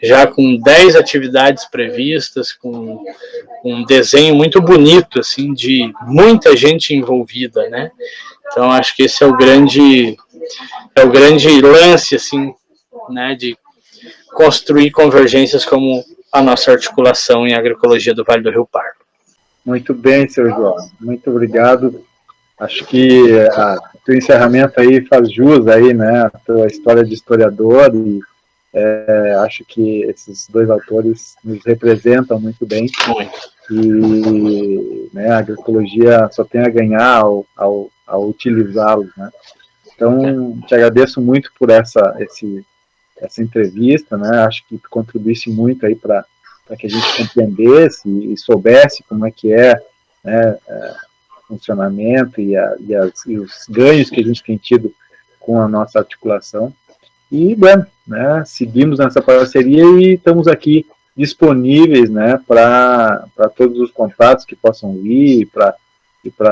já com 10 atividades previstas, com um desenho muito bonito, assim, de muita gente envolvida, né? Então, acho que esse é o grande lance, assim, né, de construir convergências como a nossa articulação em agroecologia do Vale do Rio Pardo. Muito bem, seu João. Muito obrigado. Acho que o teu encerramento aí faz jus aí, né, a tua história de historiador e acho que esses dois autores nos representam muito bem. Muito. E, né, a agroecologia só tem a ganhar ao utilizá-los, né? Então, te agradeço muito por essa entrevista, né? Acho que tu contribuísse muito aí para que a gente compreendesse e soubesse como é que é né, funcionamento e os ganhos que a gente tem tido com a nossa articulação. E, bueno, né, seguimos nessa parceria e estamos aqui disponíveis, né, para todos os contatos que possam vir e para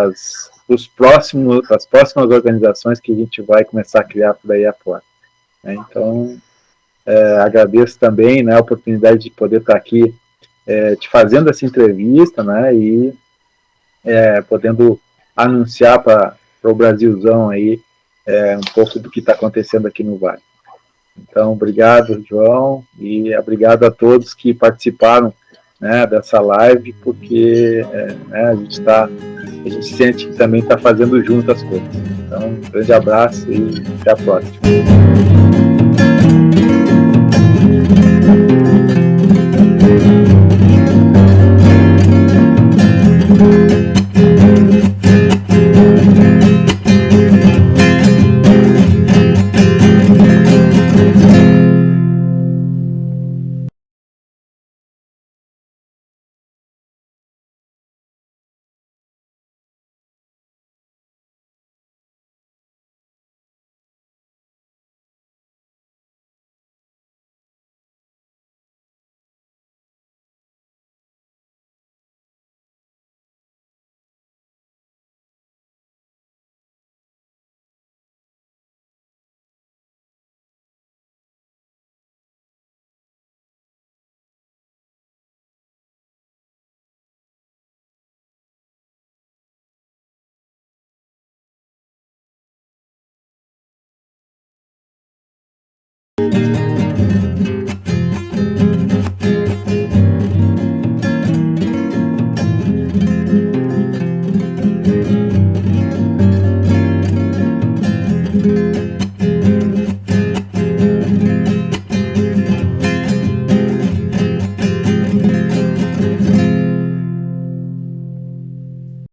as próximas organizações que a gente vai começar a criar por aí afora. Né? Então, agradeço também, né, a oportunidade de poder estar aqui te fazendo essa entrevista, né, e podendo anunciar para o Brasilzão aí um pouco do que está acontecendo aqui no Vale. Então, obrigado, João, e obrigado a todos que participaram, né, dessa live, porque né, a gente sente que também está fazendo junto as coisas. Então, um grande abraço e até a próxima.